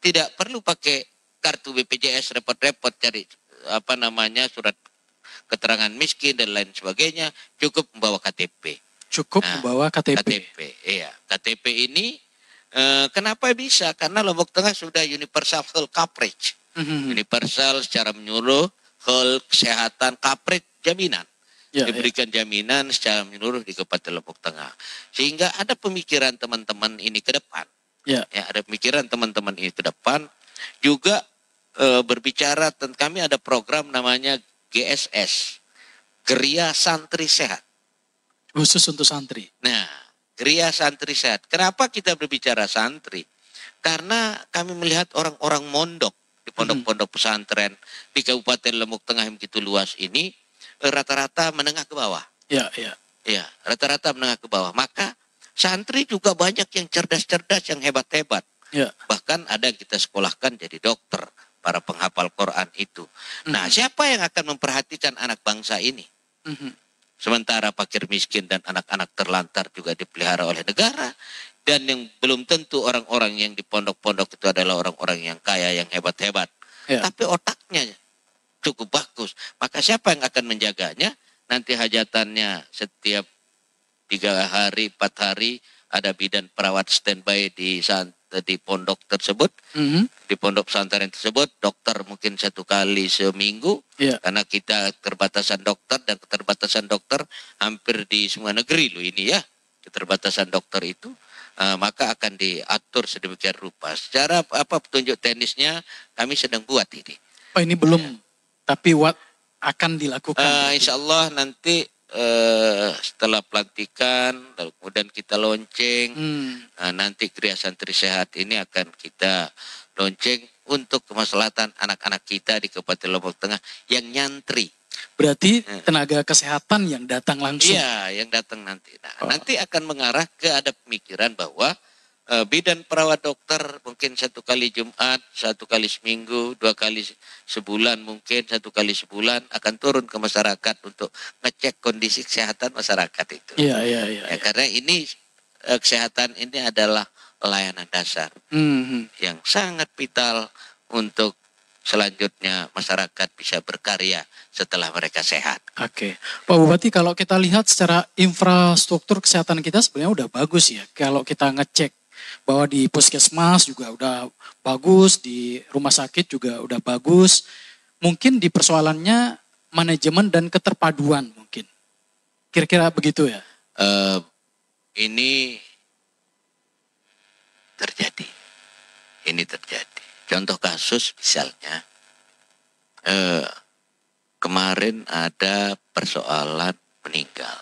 tidak perlu pakai kartu BPJS repot-repot cari surat keterangan miskin dan lain sebagainya, cukup membawa KTP. Cukup membawa KTP. Iya, KTP ini kenapa bisa? Karena Lombok Tengah sudah universal health coverage. Universal secara menyeluruh health kesehatan coverage jaminan. Ya, Diberikan jaminan secara menyeluruh di Kabupaten Lombok Tengah. Sehingga ada pemikiran teman-teman ini ke depan. Ya. Ada pemikiran teman-teman ini ke depan. Juga berbicara tentang kami ada program namanya GSS. Geria Santri Sehat. Khusus untuk santri. Nah, Geria Santri Sehat. Kenapa kita berbicara santri? Karena kami melihat orang-orang mondok di pondok-pondok pesantren di Kabupaten Lombok Tengah yang begitu luas ini rata-rata menengah ke bawah. Ya. Ya, rata-rata menengah ke bawah. Maka santri juga banyak yang cerdas-cerdas, yang hebat-hebat. Ya. Bahkan ada yang kita sekolahkan jadi dokter, para penghafal Quran itu. Nah, siapa yang akan memperhatikan anak bangsa ini? Sementara fakir miskin dan anak-anak terlantar juga dipelihara oleh negara. Dan yang belum tentu orang-orang yang di pondok-pondok itu adalah orang-orang yang kaya, yang hebat-hebat. Ya. Tapi otaknya cukup bagus. Maka siapa yang akan menjaganya? Nanti hajatannya setiap 3 hari, 4 hari ada bidan perawat standby di pondok tersebut. Di pondok pesantren tersebut, dokter mungkin 1 kali seminggu. Ya. Karena kita keterbatasan dokter dan keterbatasan dokter hampir di semua negeri loh ini ya. Keterbatasan dokter itu. Maka akan diatur sedemikian rupa. Secara petunjuk teknisnya kami sedang buat ini. Oh ini belum, tapi akan dilakukan. Insya Allah nanti setelah pelantikan, lalu kemudian kita lonceng. Nanti Geria Santri Sehat ini akan kita lonceng untuk kemaslahatan anak-anak kita di Kabupaten Lombok Tengah yang nyantri. Berarti tenaga kesehatan yang datang langsung. Iya, yang datang nanti. Nah, nanti akan mengarah ke ada pemikiran bahwa bidan perawat dokter mungkin 1 kali Jumat, 1 kali seminggu, 2 kali sebulan mungkin, 1 kali sebulan akan turun ke masyarakat untuk ngecek kondisi kesehatan masyarakat itu. Iya. Ya, karena ini kesehatan ini adalah layanan dasar yang sangat vital untuk selanjutnya masyarakat bisa berkarya setelah mereka sehat. Oke. Pak Bupati, kalau kita lihat secara infrastruktur kesehatan kita sebenarnya udah bagus ya. Kalau kita ngecek bahwa di puskesmas juga udah bagus, di rumah sakit juga udah bagus. Mungkin di persoalannya manajemen dan keterpaduan mungkin. Kira-kira begitu ya? Ini terjadi. Contoh kasus misalnya, kemarin ada persoalan meninggal.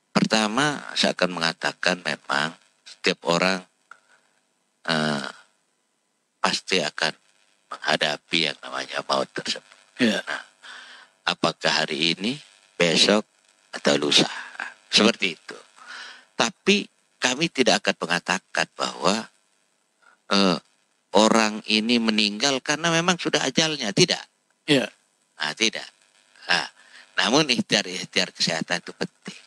Pertama, saya akan mengatakan memang setiap orang pasti akan menghadapi yang namanya maut tersebut. Yeah. Nah, apakah hari ini, besok atau lusa. Seperti itu. Tapi kami tidak akan mengatakan bahwa orang ini meninggal karena memang sudah ajalnya. Tidak. Iya. Nah, tidak. Nah, namun ikhtiar kesehatan itu penting.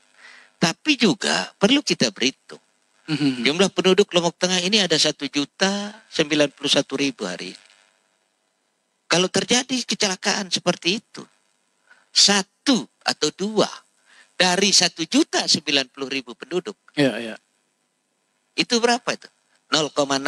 Tapi juga perlu kita berhitung. Jumlah penduduk Lombok Tengah ini ada 1.091.000 hari ini. Kalau terjadi kecelakaan seperti itu, 1 atau 2 dari 1.090.000 penduduk. Iya. Itu berapa itu? 0,00002%.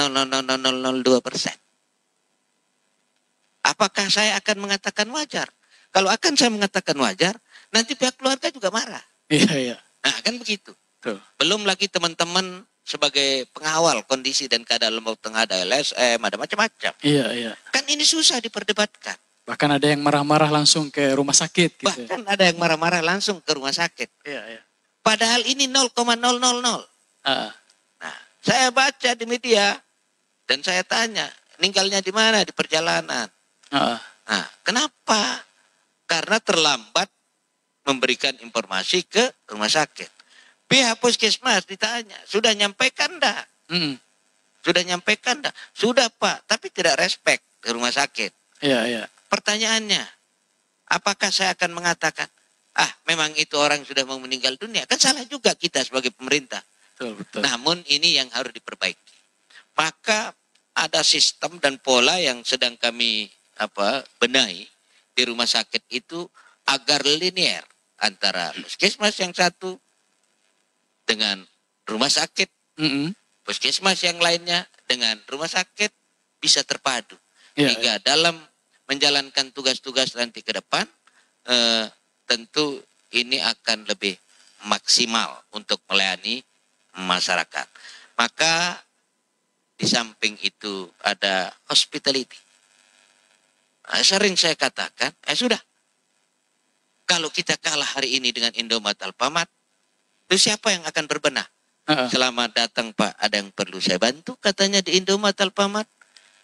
Apakah saya akan mengatakan wajar? Kalau akan saya mengatakan wajar, nanti pihak keluarga juga marah. Iya. Nah, kan begitu. Tuh. Belum lagi teman-teman sebagai pengawal kondisi dan keadaan Lombok Tengah, ada LSM, ada macam-macam. Iya. Kan ini susah diperdebatkan. Bahkan ada yang marah-marah langsung ke rumah sakit gitu. Bahkan ada yang marah-marah langsung ke rumah sakit. Iya. Padahal ini 0,000. Nah, saya baca di media dan saya tanya, meninggalnya di mana? Di perjalanan. Nah, kenapa? Karena terlambat memberikan informasi ke rumah sakit. Pihak puskesmas ditanya, sudah nyampaikan enggak? Sudah nyampaikan enggak? Sudah Pak, tapi tidak respect ke rumah sakit. Iya. Pertanyaannya, apakah saya akan mengatakan, memang itu orang sudah mau meninggal dunia? Kan salah juga kita sebagai pemerintah. Betul. Namun ini yang harus diperbaiki. Maka ada sistem dan pola yang sedang kami benahi di rumah sakit itu agar linear antara puskesmas yang satu dengan rumah sakit, puskesmas yang lainnya dengan rumah sakit bisa terpadu. Sehingga dalam menjalankan tugas-tugas nanti ke depan, tentu ini akan lebih maksimal untuk melayani masyarakat. Maka di samping itu ada hospitality. Sering saya katakan, sudah. Kalau kita kalah hari ini dengan Indomaret Alfamart, itu siapa yang akan berbenah? Selamat datang Pak, ada yang perlu saya bantu katanya di Indomaret Alfamart.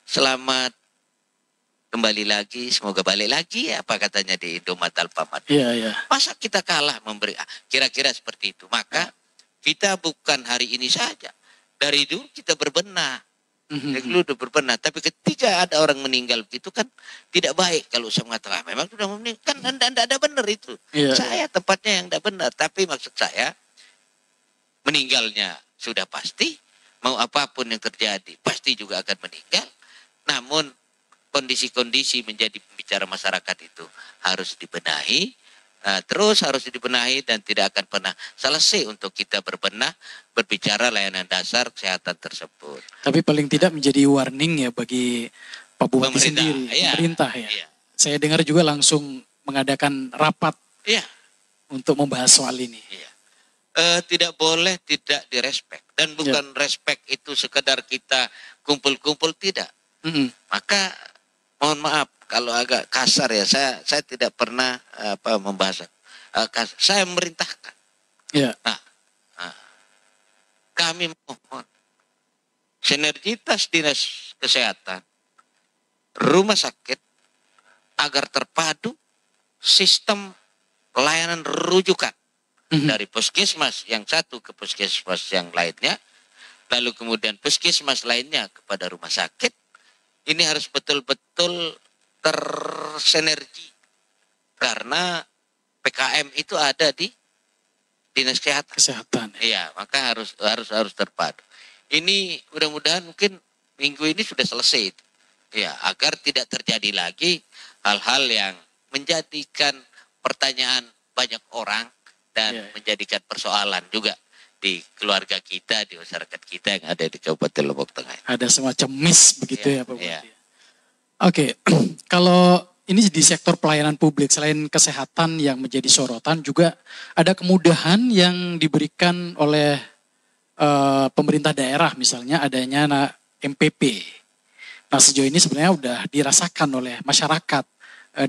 Selamat kembali lagi, semoga balik lagi apa katanya di Indomaret Alfamart. Iya. Masa kita kalah memberi, kira-kira seperti itu. Maka kita bukan hari ini saja. Dari dulu kita berbenah. Dari dulu udah berbenah. Tapi ketika ada orang meninggal begitu kan tidak baik kalau saya mengatakan memang sudah meninggal. Kan tidak ada benar itu. Iya. Saya tempatnya yang tidak benar. Tapi maksud saya meninggalnya sudah pasti. Mau apapun yang terjadi pasti juga akan meninggal. Namun kondisi-kondisi menjadi pembicara masyarakat itu harus dibenahi. Terus harus dibenahi dan tidak akan pernah selesai untuk kita berbicara layanan dasar kesehatan tersebut. Tapi paling tidak menjadi warning ya bagi Pak Bupati sendiri, pemerintah ya. Iya. Saya dengar juga langsung mengadakan rapat untuk membahas soal ini. Iya. Tidak boleh tidak direspek. Dan bukan respek itu sekedar kita kumpul-kumpul, tidak. Maka mohon maaf kalau agak kasar ya, saya tidak pernah membahas. Saya memerintahkan. Iya. Kami mohon sinergitas dinas kesehatan, rumah sakit agar terpadu sistem pelayanan rujukan dari puskesmas yang satu ke puskesmas yang lainnya, lalu kemudian puskesmas lainnya kepada rumah sakit. Ini harus betul-betul tersinergi karena PKM itu ada di dinas kesehatan. Iya, maka harus terpadu. Ini mudah-mudahan mungkin minggu ini sudah selesai. Ya, agar tidak terjadi lagi hal-hal yang menjadikan pertanyaan banyak orang dan menjadikan persoalan juga di keluarga kita, di masyarakat kita yang ada di Kabupaten Lombok Tengah. Ada semacam miss begitu ya Pak Bupati. Oke, kalau ini di sektor pelayanan publik, selain kesehatan yang menjadi sorotan, juga ada kemudahan yang diberikan oleh pemerintah daerah, misalnya adanya MPP. Nah sejauh ini sebenarnya sudah dirasakan oleh masyarakat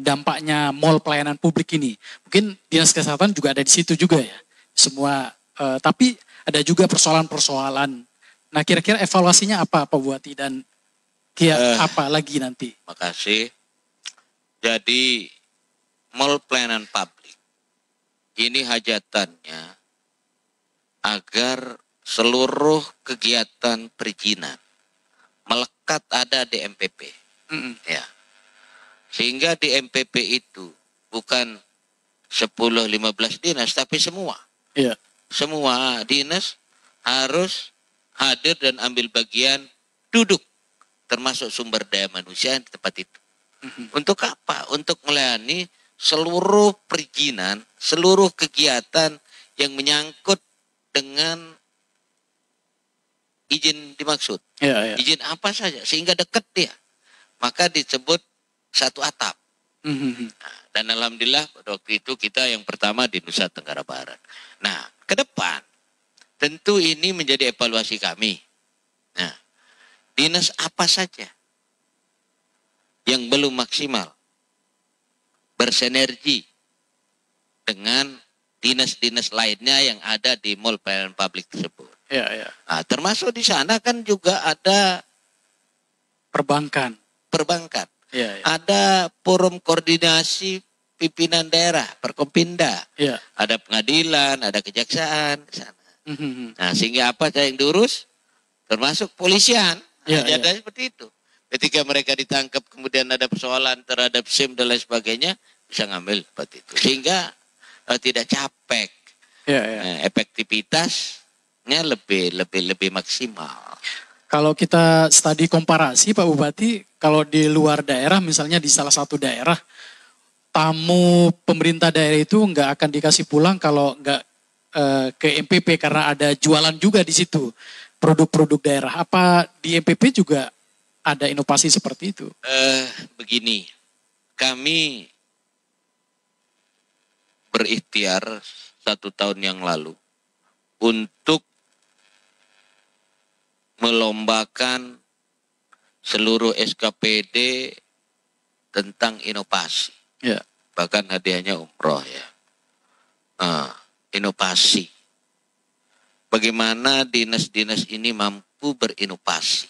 dampaknya mall pelayanan publik ini. Mungkin dinas kesehatan juga ada di situ juga ya, semua. Tapi ada juga persoalan-persoalan. Nah kira-kira evaluasinya apa Pak Bupati dan apa lagi nanti? Makasih. Jadi mall pelayanan publik ini hajatannya agar seluruh kegiatan perizinan melekat ada di MPP. Ya. Sehingga di MPP itu bukan 10-15 dinas, tapi semua. Iya. Semua dinas harus hadir dan ambil bagian duduk, termasuk sumber daya manusia di tempat itu. Untuk apa? Untuk melayani seluruh perizinan, seluruh kegiatan yang menyangkut dengan izin dimaksud. Iya. Izin apa saja, sehingga dekat dia. Maka disebut satu atap. Nah, dan alhamdulillah pada waktu itu kita yang pertama di Nusa Tenggara Barat. Nah, ke depan tentu ini menjadi evaluasi kami. Nah, dinas apa saja yang belum maksimal bersinergi dengan dinas-dinas lainnya yang ada di mall pelayanan publik tersebut. Iya. Nah, termasuk di sana kan juga ada Perbankan. Iya. ada forum koordinasi pimpinan daerah, Perkompinda. Iya. Ada pengadilan, ada kejaksaan di sana. Mhm. Nah, sehingga apa yang diurus? Termasuk polisian. Iya, Jadi seperti itu. Ketika mereka ditangkap kemudian ada persoalan terhadap SIM dan lain sebagainya, bisa ngambil seperti itu. Sehingga tidak capek. Iya. Efektivitasnya lebih maksimal. Kalau kita studi komparasi Pak Bupati, kalau di luar daerah misalnya di salah satu daerah, tamu pemerintah daerah itu nggak akan dikasih pulang kalau nggak ke MPP karena ada jualan juga di situ produk-produk daerah. Apa di MPP juga ada inovasi seperti itu? Begini, kami berikhtiar 1 tahun yang lalu untuk melombakan seluruh SKPD tentang inovasi. Ya. Bahkan hadiahnya umroh ya. Inovasi. Bagaimana dinas-dinas ini mampu berinovasi.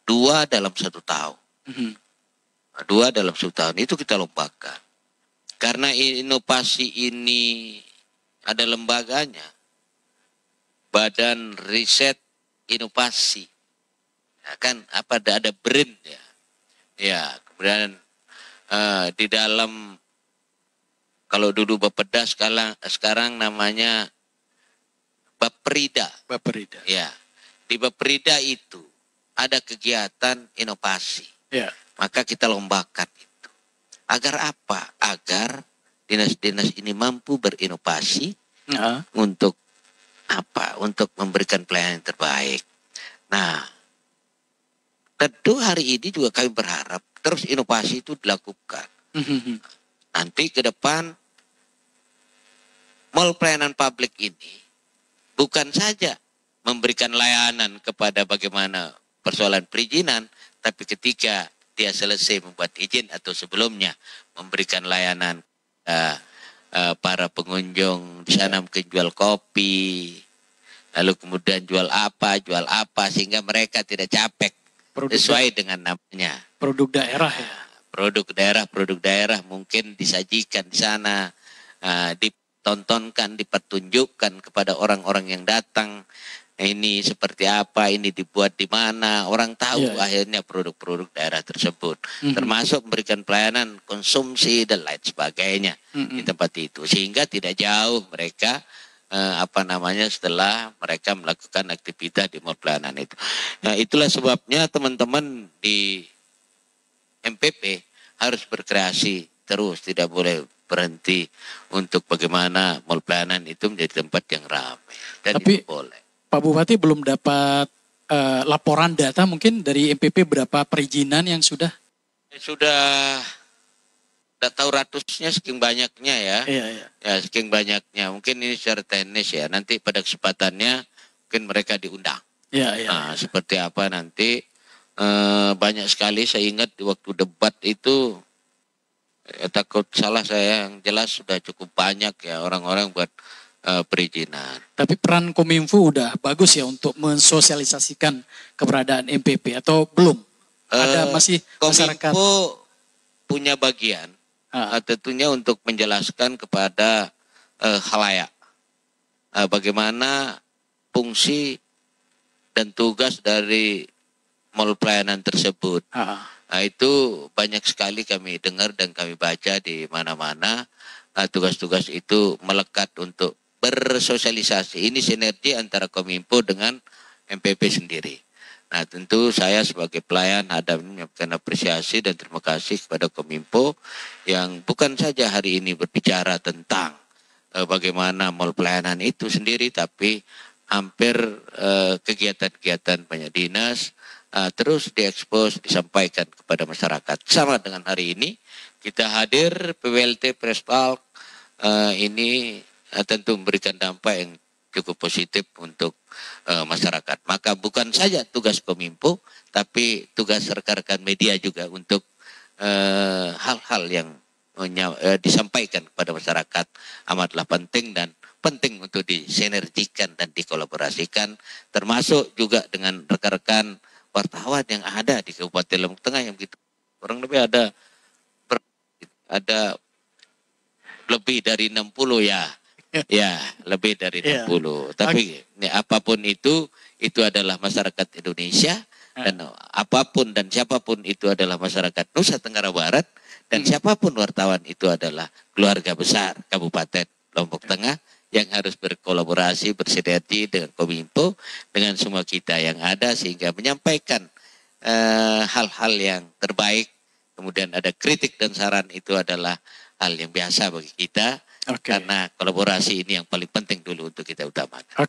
2 dalam 1 tahun. 2 dalam 1 tahun itu kita lombakan. Karena inovasi ini ada lembaganya. Badan Riset Inovasi. Ya, kan ada BRIN ya. Ya, kemudian di dalam kalau dulu Bapeda sekarang namanya Baprida. Ya. Di Baprida itu ada kegiatan inovasi. Ya. Maka kita lombakan itu. Agar apa? Agar dinas-dinas ini mampu berinovasi untuk apa? Untuk memberikan pelayanan yang terbaik. Nah, tentu hari ini juga kami berharap terus inovasi itu dilakukan. Nanti ke depan mall pelayanan publik ini bukan saja memberikan layanan kepada bagaimana persoalan perizinan, tapi ketika dia selesai membuat izin atau sebelumnya memberikan layanan para pengunjung di sana mungkin jual kopi, lalu kemudian jual apa sehingga mereka tidak capek sesuai dengan namanya. Produk daerah ya. Produk daerah mungkin disajikan di sana, ditontonkan, dipertunjukkan kepada orang-orang yang datang. Ini seperti apa, ini dibuat di mana, orang tahu akhirnya produk-produk daerah tersebut. Termasuk memberikan pelayanan konsumsi dan lain sebagainya di tempat itu. Sehingga tidak jauh mereka setelah mereka melakukan aktivitas di mall pelayanan itu. Nah, itulah sebabnya teman-teman di MPP harus berkreasi terus, tidak boleh berhenti untuk bagaimana mall pelayanan itu menjadi tempat yang ramai. Dan tapi, itu boleh. Pak Bupati belum dapat laporan data mungkin dari MPP berapa perizinan yang sudah? Sudah tidak tahu ratusnya, saking banyaknya ya. Iya. Ya, saking banyaknya. Mungkin ini secara teknis ya. Nanti pada kesempatannya mungkin mereka diundang. Iya. Nah, seperti apa nanti banyak sekali saya ingat di waktu debat itu takut salah saya, yang jelas sudah cukup banyak ya orang-orang buat perizinan. Tapi peran Kominfo udah bagus ya untuk mensosialisasikan keberadaan MPP atau belum? Ada masih masyarakat? Kominfo punya bagian tentunya untuk menjelaskan kepada khalayak. Bagaimana fungsi dan tugas dari mall pelayanan tersebut. Nah, itu banyak sekali kami dengar dan kami baca di mana-mana. Tugas-tugas itu melekat untuk bersosialisasi. Ini sinergi antara Kominfo dengan MPP sendiri. Nah, tentu saya sebagai pelayan ada menyampaikan apresiasi dan terima kasih kepada Kominfo yang bukan saja hari ini berbicara tentang bagaimana mall pelayanan itu sendiri, tapi hampir kegiatan-kegiatan banyak dinas terus diekspos, disampaikan kepada masyarakat. Sama dengan hari ini, kita hadir PWLT Press Talk ini tentu memberikan dampak yang cukup positif untuk masyarakat. Maka bukan saja tugas Kominfo, tapi tugas rekan-rekan media juga untuk hal-hal yang disampaikan kepada masyarakat amatlah penting dan penting untuk disinergikan dan dikolaborasikan, termasuk juga dengan rekan-rekan wartawan yang ada di Kabupaten Lombok Tengah yang begitu kurang lebih ada lebih dari 60 ya. Ya, lebih dari 60. Tapi apapun itu adalah masyarakat Indonesia dan apapun dan siapapun itu adalah masyarakat Nusa Tenggara Barat dan siapapun wartawan itu adalah keluarga besar Kabupaten Lombok Tengah yang harus berkolaborasi, bersinergi dengan Kominfo, dengan semua kita yang ada sehingga menyampaikan hal-hal yang terbaik. Kemudian ada kritik dan saran, itu adalah hal yang biasa bagi kita. Karena kolaborasi ini yang paling penting dulu untuk kita utamakan.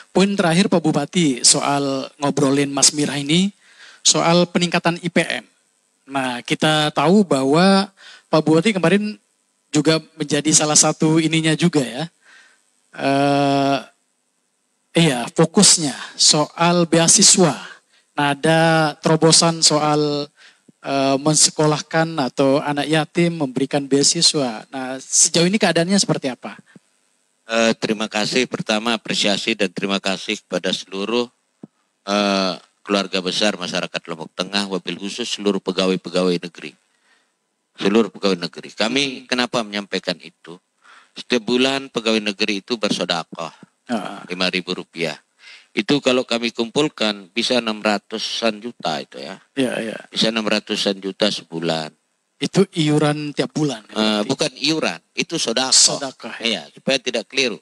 Poin terakhir Pak Bupati soal ngobrolin Mas Mira ini, soal peningkatan IPM. Nah, kita tahu bahwa Pak Bupati kemarin juga menjadi salah satu ininya juga ya. Fokusnya soal beasiswa. Nah, ada terobosan soal mensekolahkan atau anak yatim memberikan beasiswa. Nah, sejauh ini keadaannya seperti apa? Terima kasih, pertama apresiasi dan terima kasih kepada seluruh keluarga besar masyarakat Lombok Tengah, wabil khusus seluruh pegawai-pegawai negeri. Seluruh pegawai negeri. Kami kenapa menyampaikan itu? Setiap bulan pegawai negeri itu bersedekah Rp5.000. Itu kalau kami kumpulkan bisa 600-an juta itu ya. Bisa 600-an juta sebulan. Itu iuran tiap bulan? Bukan iuran, itu sedekah. Iya, supaya tidak keliru.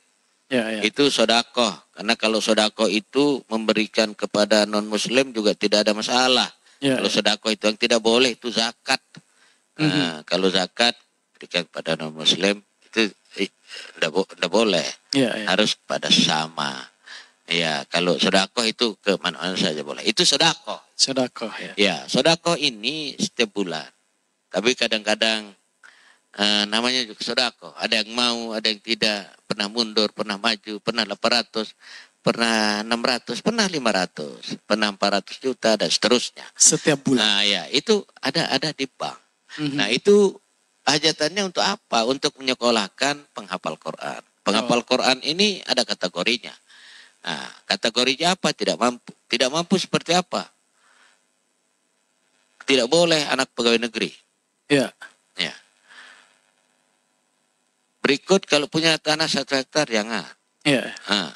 Itu sedekah. Karena kalau sedekah itu memberikan kepada non-muslim juga tidak ada masalah. Kalau sedekah itu yang tidak boleh itu zakat. Kalau zakat berikan kepada non-muslim itu tidak boleh. Harus pada sama. Ya, kalau sedekah itu ke mana saja boleh. Itu sedekah. Ya, sedekah ini setiap bulan. Tapi kadang-kadang namanya juga sedekah. Ada yang mau, ada yang tidak. Pernah mundur, pernah maju, pernah 800, pernah 600, pernah 500, pernah 400 juta dan seterusnya. Setiap bulan. Nah, ya, itu ada di bank. Nah, itu hajatannya untuk apa? Untuk menyekolahkan penghafal Quran. Penghafal Quran ini ada kategorinya. Nah, kategorinya apa? Tidak mampu. Tidak mampu seperti apa? Tidak boleh anak pegawai negeri. Ya. Berikut kalau punya tanah 1 hektar jangan. Nah,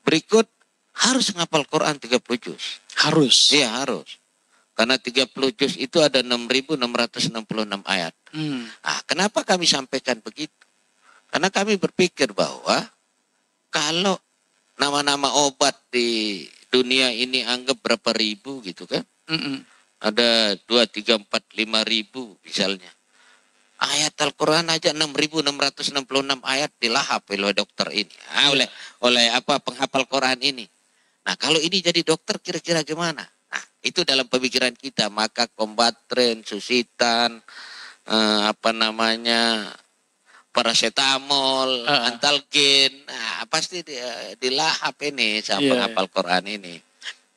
berikut harus menghafal Quran 30 juz. Harus? Iya, harus. Karena 30 juz itu ada 6.666 ayat. Nah, kenapa kami sampaikan begitu? Karena kami berpikir bahwa kalau nama-nama obat di dunia ini anggap berapa ribu gitu kan. Ada 2, 3, 4, 5 ribu misalnya. Ayat Al-Quran aja 6.666 ayat dilahap oleh dokter ini. Oleh penghafal Quran ini. Nah, kalau ini jadi dokter kira-kira gimana? Nah, itu dalam pemikiran kita. Maka kombatren, susitan, paracetamol, antalgin, pasti dilahap ini sama penghafal Quran ini.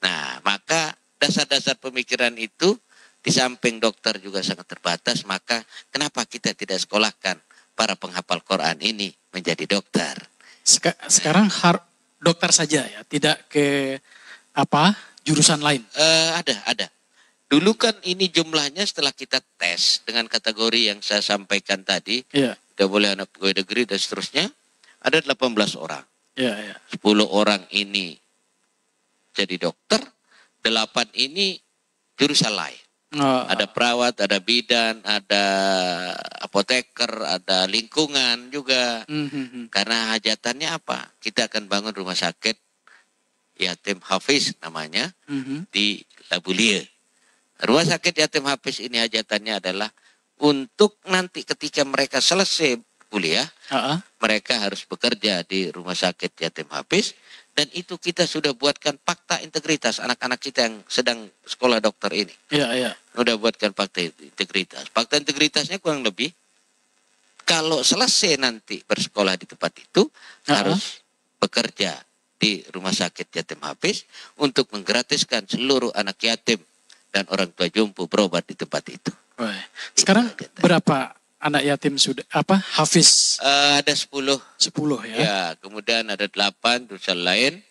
Nah, maka dasar-dasar pemikiran itu di samping dokter juga sangat terbatas, maka kenapa kita tidak sekolahkan para penghafal Quran ini menjadi dokter? Sekarang dokter saja ya, tidak ke jurusan lain? Ada. Dulu kan ini jumlahnya setelah kita tes dengan kategori yang saya sampaikan tadi, tidak boleh anak pegawai negeri dan seterusnya. Ada 18 orang. Ya, ya. 10 orang ini jadi dokter, 8 ini jurusan lain. Ada perawat, ada bidan, ada apoteker, ada lingkungan juga. Karena hajatannya apa? Kita akan bangun rumah sakit yatim hafiz namanya di Labulie. Rumah sakit yatim hafiz ini hajatannya adalah untuk nanti ketika mereka selesai kuliah, mereka harus bekerja di rumah sakit yatim hafiz. Dan itu kita sudah buatkan fakta integritas anak-anak kita yang sedang sekolah dokter ini. Iya, iya. Sudah buatkan fakta integritas. Fakta integritasnya kurang lebih, kalau selesai nanti bersekolah di tempat itu, harus bekerja di rumah sakit yatim hafiz untuk menggratiskan seluruh anak yatim dan orang tua jompo berobat di tempat itu. Sekarang berapa anak yatim sudah hafiz? Ada 10. 10 ya. Ya, kemudian ada 8 jurusan lain.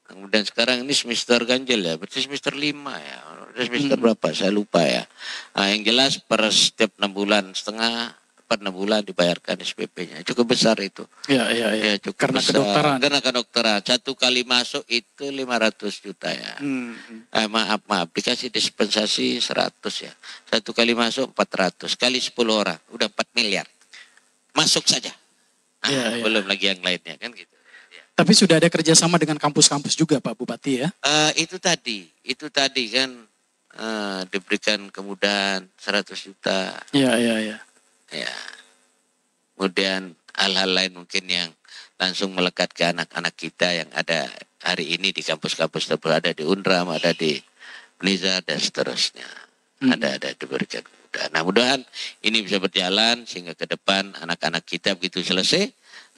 Kemudian sekarang ini semester ganjil ya, berarti semester 5 ya. Semester berapa? Saya lupa ya. Nah, yang jelas per setiap 6 bulan setengah, per 6 bulan dibayarkan SPP-nya. Cukup besar itu. Iya, iya, iya. Ya, cukup Karena besar. kedokteran. Karena kedokteran. 1 kali masuk itu 500 juta ya. Maaf, dikasih dispensasi 100 ya. 1 kali masuk 400, kali 10 orang, udah 4 miliar. Masuk saja. Nah, belum lagi yang lainnya kan gitu. Tapi sudah ada kerjasama dengan kampus-kampus juga Pak Bupati ya? Itu tadi kan diberikan kemudahan 100 juta. Iya, iya, iya. Ya. Kemudian hal-hal lain mungkin yang langsung melekat ke anak-anak kita yang ada hari ini di kampus-kampus tersebut, ada di UNRAM, ada di Bliza dan seterusnya. Ada diberikan kemudahan. Nah, mudahan ini bisa berjalan sehingga ke depan anak-anak kita begitu selesai,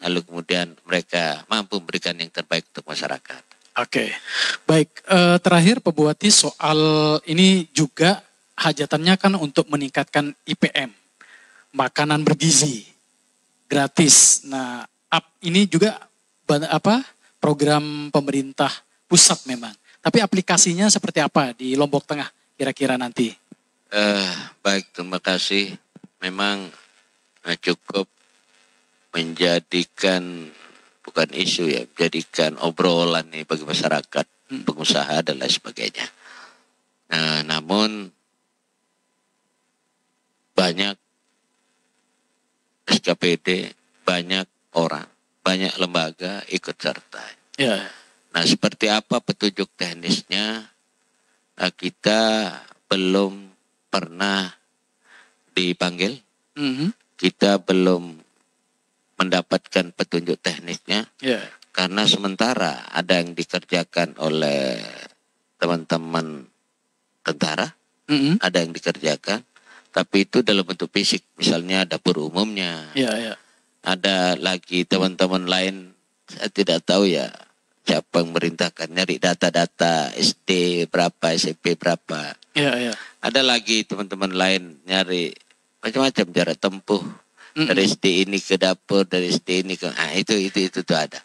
lalu kemudian mereka mampu memberikan yang terbaik untuk masyarakat. Oke, baik. Terakhir Pak Bupati, soal ini juga hajatannya kan untuk meningkatkan IPM, makanan bergizi, gratis. Nah, ini juga program pemerintah pusat memang. Tapi aplikasinya seperti apa di Lombok Tengah kira-kira nanti? Baik, terima kasih. Memang cukup menjadikan bukan isu ya, menjadikan obrolan nih bagi masyarakat, pengusaha dan lain sebagainya. Namun banyak SKPD, banyak orang, banyak lembaga ikut serta. Ya. Nah, seperti apa petunjuk teknisnya? Kita belum pernah dipanggil, kita belum mendapatkan petunjuk teknisnya, karena sementara ada yang dikerjakan oleh teman-teman tentara, ada yang dikerjakan, tapi itu dalam bentuk fisik, misalnya dapur umumnya, ada lagi teman-teman lain, saya tidak tahu ya siapa yang merintahkan, nyari data-data SD berapa, SMP berapa. Ada lagi teman-teman lain nyari macam-macam jarak tempuh dari SD ini ke dapur, dari SD ini ke itu ada.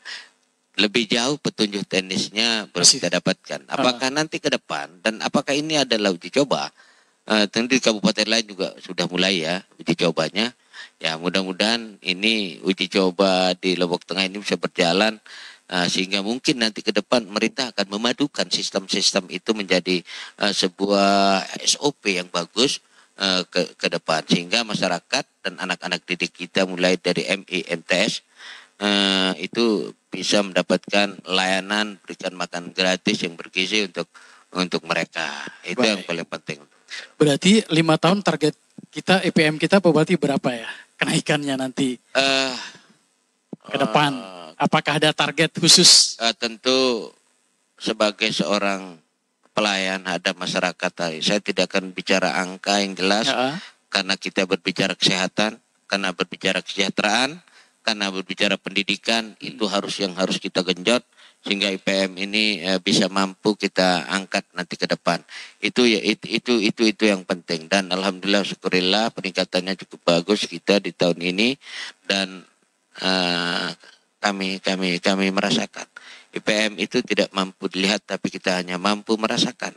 Lebih jauh petunjuk teknisnya belum kita dapatkan. Apakah nanti ke depan dan apakah ini adalah uji coba? Tentu di kabupaten lain juga sudah mulai ya uji cobanya. Ya, mudah-mudahan ini uji coba di Lombok Tengah ini bisa berjalan. Sehingga mungkin nanti ke depan pemerintah akan memadukan sistem-sistem itu menjadi sebuah SOP yang bagus ke depan, sehingga masyarakat dan anak-anak didik kita mulai dari MI, MTS itu bisa mendapatkan layanan berikan makan gratis yang bergizi untuk mereka. Itu yang paling penting. Berarti 5 tahun target kita IPM kita Pak Bupati berapa ya kenaikannya nanti ke depan? Apakah ada target khusus? Tentu sebagai seorang pelayan hadap masyarakat, saya tidak akan bicara angka yang jelas, karena kita berbicara kesehatan, karena berbicara kesejahteraan, karena berbicara pendidikan, itu harus kita genjot sehingga IPM ini bisa mampu kita angkat nanti ke depan. Itu yang penting, dan alhamdulillah syukurillah peningkatannya cukup bagus kita di tahun ini, dan kami merasakan IPM itu tidak mampu dilihat, tapi kita hanya mampu merasakan.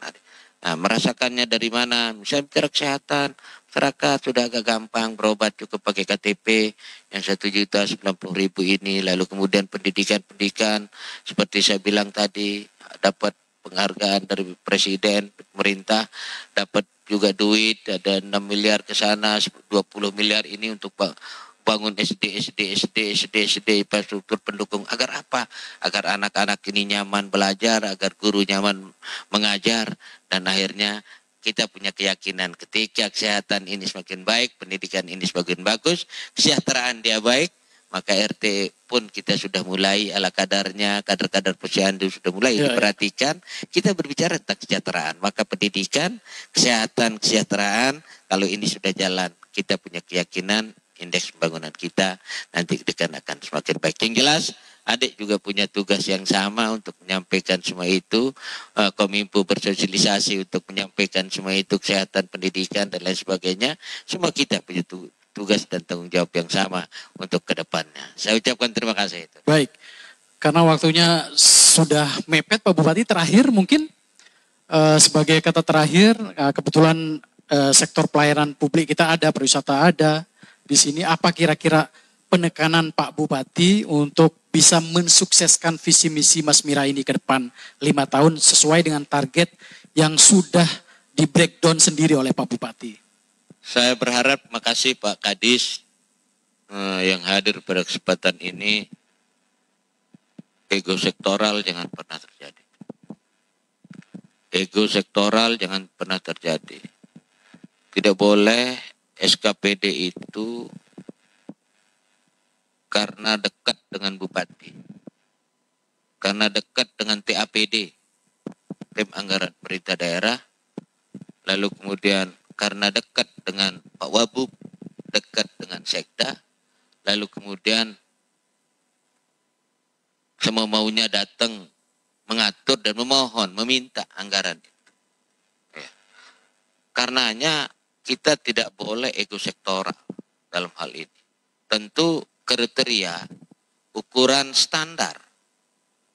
Nah, merasakannya dari mana? Misalnya bicara kesehatan, Masyarakat sudah agak gampang berobat, cukup pakai KTP yang 1.090.000 ini. Lalu kemudian pendidikan seperti saya bilang tadi, dapat penghargaan dari Presiden, pemerintah, dapat juga duit, ada 6 miliar ke sana, 20 miliar ini untuk bangun SD, infrastruktur pendukung. Agar apa? Agar anak-anak ini nyaman belajar, agar guru nyaman mengajar, dan akhirnya kita punya keyakinan ketika kesehatan ini semakin baik, pendidikan ini semakin bagus, kesejahteraan dia baik, maka RT pun kita sudah mulai ala kadarnya, kader-kader posyandu sudah mulai diperhatikan. Kita berbicara tentang kesejahteraan, maka pendidikan, kesehatan, kesejahteraan, kalau ini sudah jalan, kita punya keyakinan indeks pembangunan kita nanti akan semakin baik. Yang jelas, adik juga punya tugas yang sama untuk menyampaikan semua itu. Kominfo bersosialisasi untuk menyampaikan semua itu, kesehatan, pendidikan, dan lain sebagainya. Semua kita punya tugas dan tanggung jawab yang sama untuk kedepannya. Saya ucapkan terima kasih. Baik, karena waktunya sudah mepet Pak Bupati, terakhir mungkin sebagai kata terakhir, kebetulan sektor pelayanan publik kita ada, pariwisata ada. Di sini apa kira-kira penekanan Pak Bupati untuk bisa mensukseskan visi misi Mas Mira ini ke depan 5 tahun sesuai dengan target yang sudah di breakdown sendiri oleh Pak Bupati? Saya berharap, makasih Pak Kadis yang hadir pada kesempatan ini, ego sektoral jangan pernah terjadi. Ego sektoral jangan pernah terjadi. Tidak boleh SKPD itu karena dekat dengan Bupati, karena dekat dengan TAPD, Tim Anggaran Pemerintah Daerah, lalu kemudian karena dekat dengan Pak Wabub, dekat dengan Sekda, lalu kemudian semau-maunya datang mengatur dan memohon, meminta anggaran itu. Ya. Karenanya kita tidak boleh ego sektoral dalam hal ini. Tentu kriteria, ukuran standar,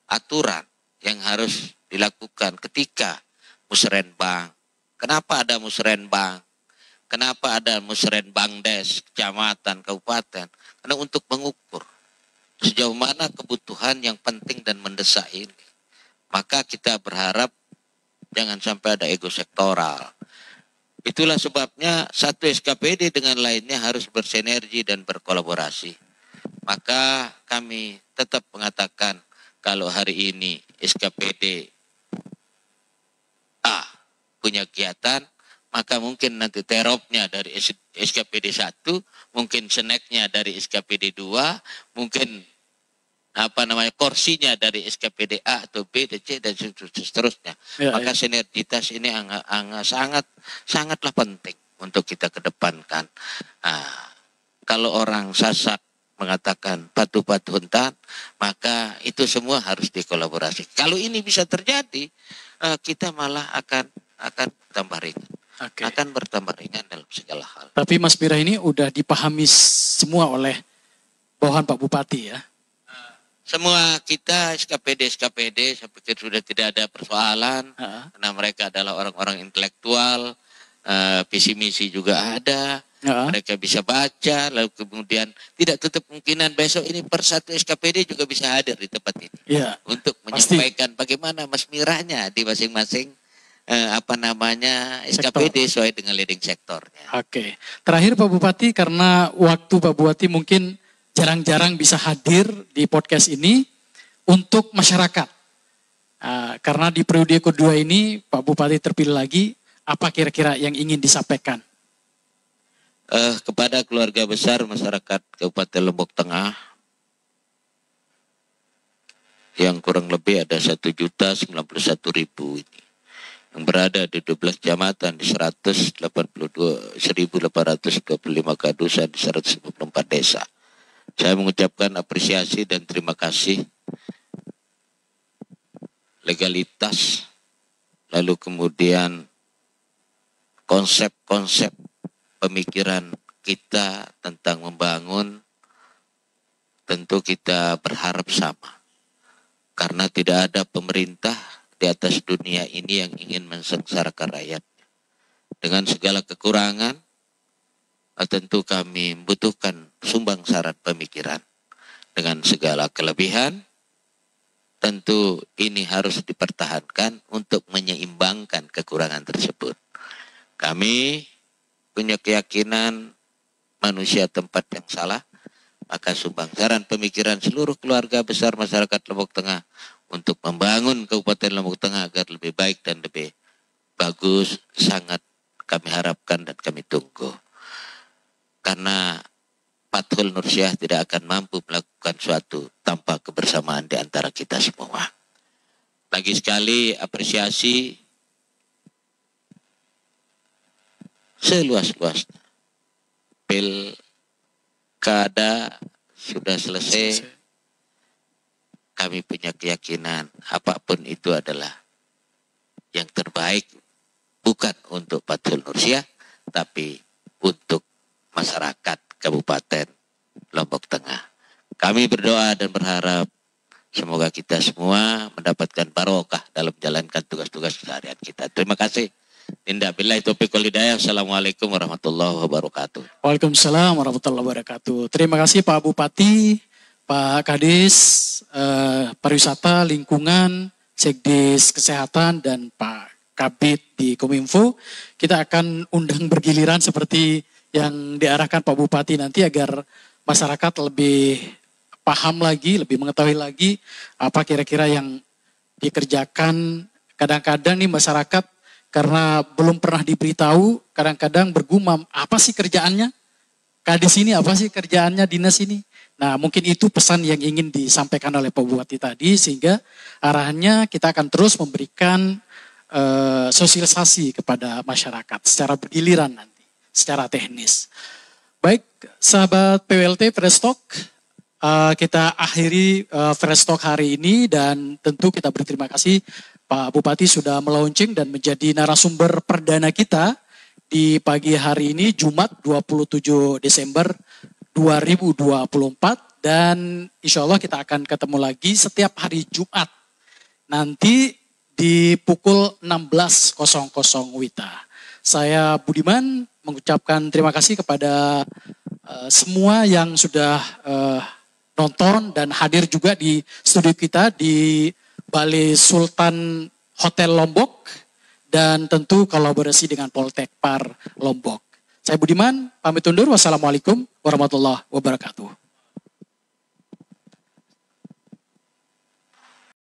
aturan yang harus dilakukan ketika musrenbang. Kenapa ada musrenbang? Kenapa ada musrenbangdes, kecamatan, kabupaten? Karena untuk mengukur sejauh mana kebutuhan yang penting dan mendesak ini. Maka kita berharap jangan sampai ada ego sektoral. Itulah sebabnya satu SKPD dengan lainnya harus bersinergi dan berkolaborasi. Maka kami tetap mengatakan kalau hari ini SKPD A punya kegiatan, maka mungkin nanti teropnya dari SKPD 1, mungkin snacknya dari SKPD 2, mungkin kursinya dari SKPD A atau B, dan C, dan seterusnya. Maka sinergitas ini sangatlah penting untuk kita kedepankan. Kalau orang Sasak mengatakan patuh-patuh hentan, maka itu semua harus dikolaborasi. Kalau ini bisa terjadi, kita malah akan tambah ringan. Akan bertambah ringan dalam segala hal. Tapi Mas Mira ini udah dipahami semua oleh bawahan Pak Bupati ya? Semua kita SKPD, saya pikir sudah tidak ada persoalan, karena mereka adalah orang-orang intelektual, visi misi juga ada, mereka bisa baca, lalu kemudian tidak tutup kemungkinan besok ini per satu SKPD juga bisa hadir di tempat ini, untuk menyampaikan bagaimana Mas Miranya di masing-masing SKPD sesuai dengan leading sektornya. Oke, terakhir Pak Bupati, karena waktu Pak Bupati mungkin jarang-jarang bisa hadir di podcast ini untuk masyarakat. Karena di periode kedua ini Pak Bupati terpilih lagi, apa kira-kira yang ingin disampaikan? Kepada keluarga besar masyarakat Kabupaten Lombok Tengah, yang kurang lebih ada 1.091.000 ini, yang berada di 12 kecamatan, di 182.825 kadusan, di 154 desa. Saya mengucapkan apresiasi dan terima kasih. Legalitas, lalu kemudian konsep-konsep pemikiran kita tentang membangun, tentu kita berharap sama. Karena tidak ada pemerintah di atas dunia ini yang ingin mensengsarakan rakyat. Dengan segala kekurangan, tentu kami membutuhkan sumbang syarat pemikiran dengan segala kelebihan. Tentu ini harus dipertahankan untuk menyeimbangkan kekurangan tersebut. Kami punya keyakinan manusia tempat yang salah, maka sumbangsaran pemikiran seluruh keluarga besar masyarakat Lombok Tengah untuk membangun Kabupaten Lombok Tengah agar lebih baik dan lebih bagus sangat kami harapkan dan kami tunggu. Karena Fathul Nursyah tidak akan mampu melakukan suatu tanpa kebersamaan di antara kita semua. Lagi sekali apresiasi seluas-luasnya. Pilkada sudah selesai. Kami punya keyakinan apapun itu adalah yang terbaik, bukan untuk Fathul Nursyah, tapi untuk masyarakat Kabupaten Lombok Tengah. Kami berdoa dan berharap semoga kita semua mendapatkan barokah dalam menjalankan tugas-tugas seharian kita. Terima kasih. Indah billahi taufiq wal hidayah. Assalamualaikum warahmatullahi wabarakatuh. Waalaikumsalam warahmatullahi wabarakatuh. Terima kasih Pak Bupati, Pak Kadis, Pariwisata, Lingkungan, Sekdes Kesehatan, dan Pak Kabid di Kominfo. Kita akan undang bergiliran seperti yang diarahkan Pak Bupati nanti agar masyarakat lebih paham lagi, lebih mengetahui lagi apa kira-kira yang dikerjakan. Kadang-kadang nih masyarakat karena belum pernah diberitahu, kadang-kadang bergumam, apa sih kerjaannya? Kadis ini apa sih kerjaannya, dinas ini? Nah, mungkin itu pesan yang ingin disampaikan oleh Pak Bupati tadi, sehingga arahannya kita akan terus memberikan sosialisasi kepada masyarakat secara bergiliran nanti, secara teknis. Baik, sahabat PWLT Fresh Talk, kita akhiri Fresh Talk hari ini, dan tentu kita berterima kasih Pak Bupati sudah melaunching dan menjadi narasumber perdana kita di pagi hari ini, Jumat 27 Desember 2024, dan insya Allah kita akan ketemu lagi setiap hari Jumat nanti di pukul 16.00 WITA. Saya Budiman mengucapkan terima kasih kepada semua yang sudah nonton dan hadir juga di studio kita di Balai Sultan Hotel Lombok, dan tentu kolaborasi dengan Poltekpar Lombok. Saya Budiman, pamit undur. Wassalamualaikum warahmatullahi wabarakatuh.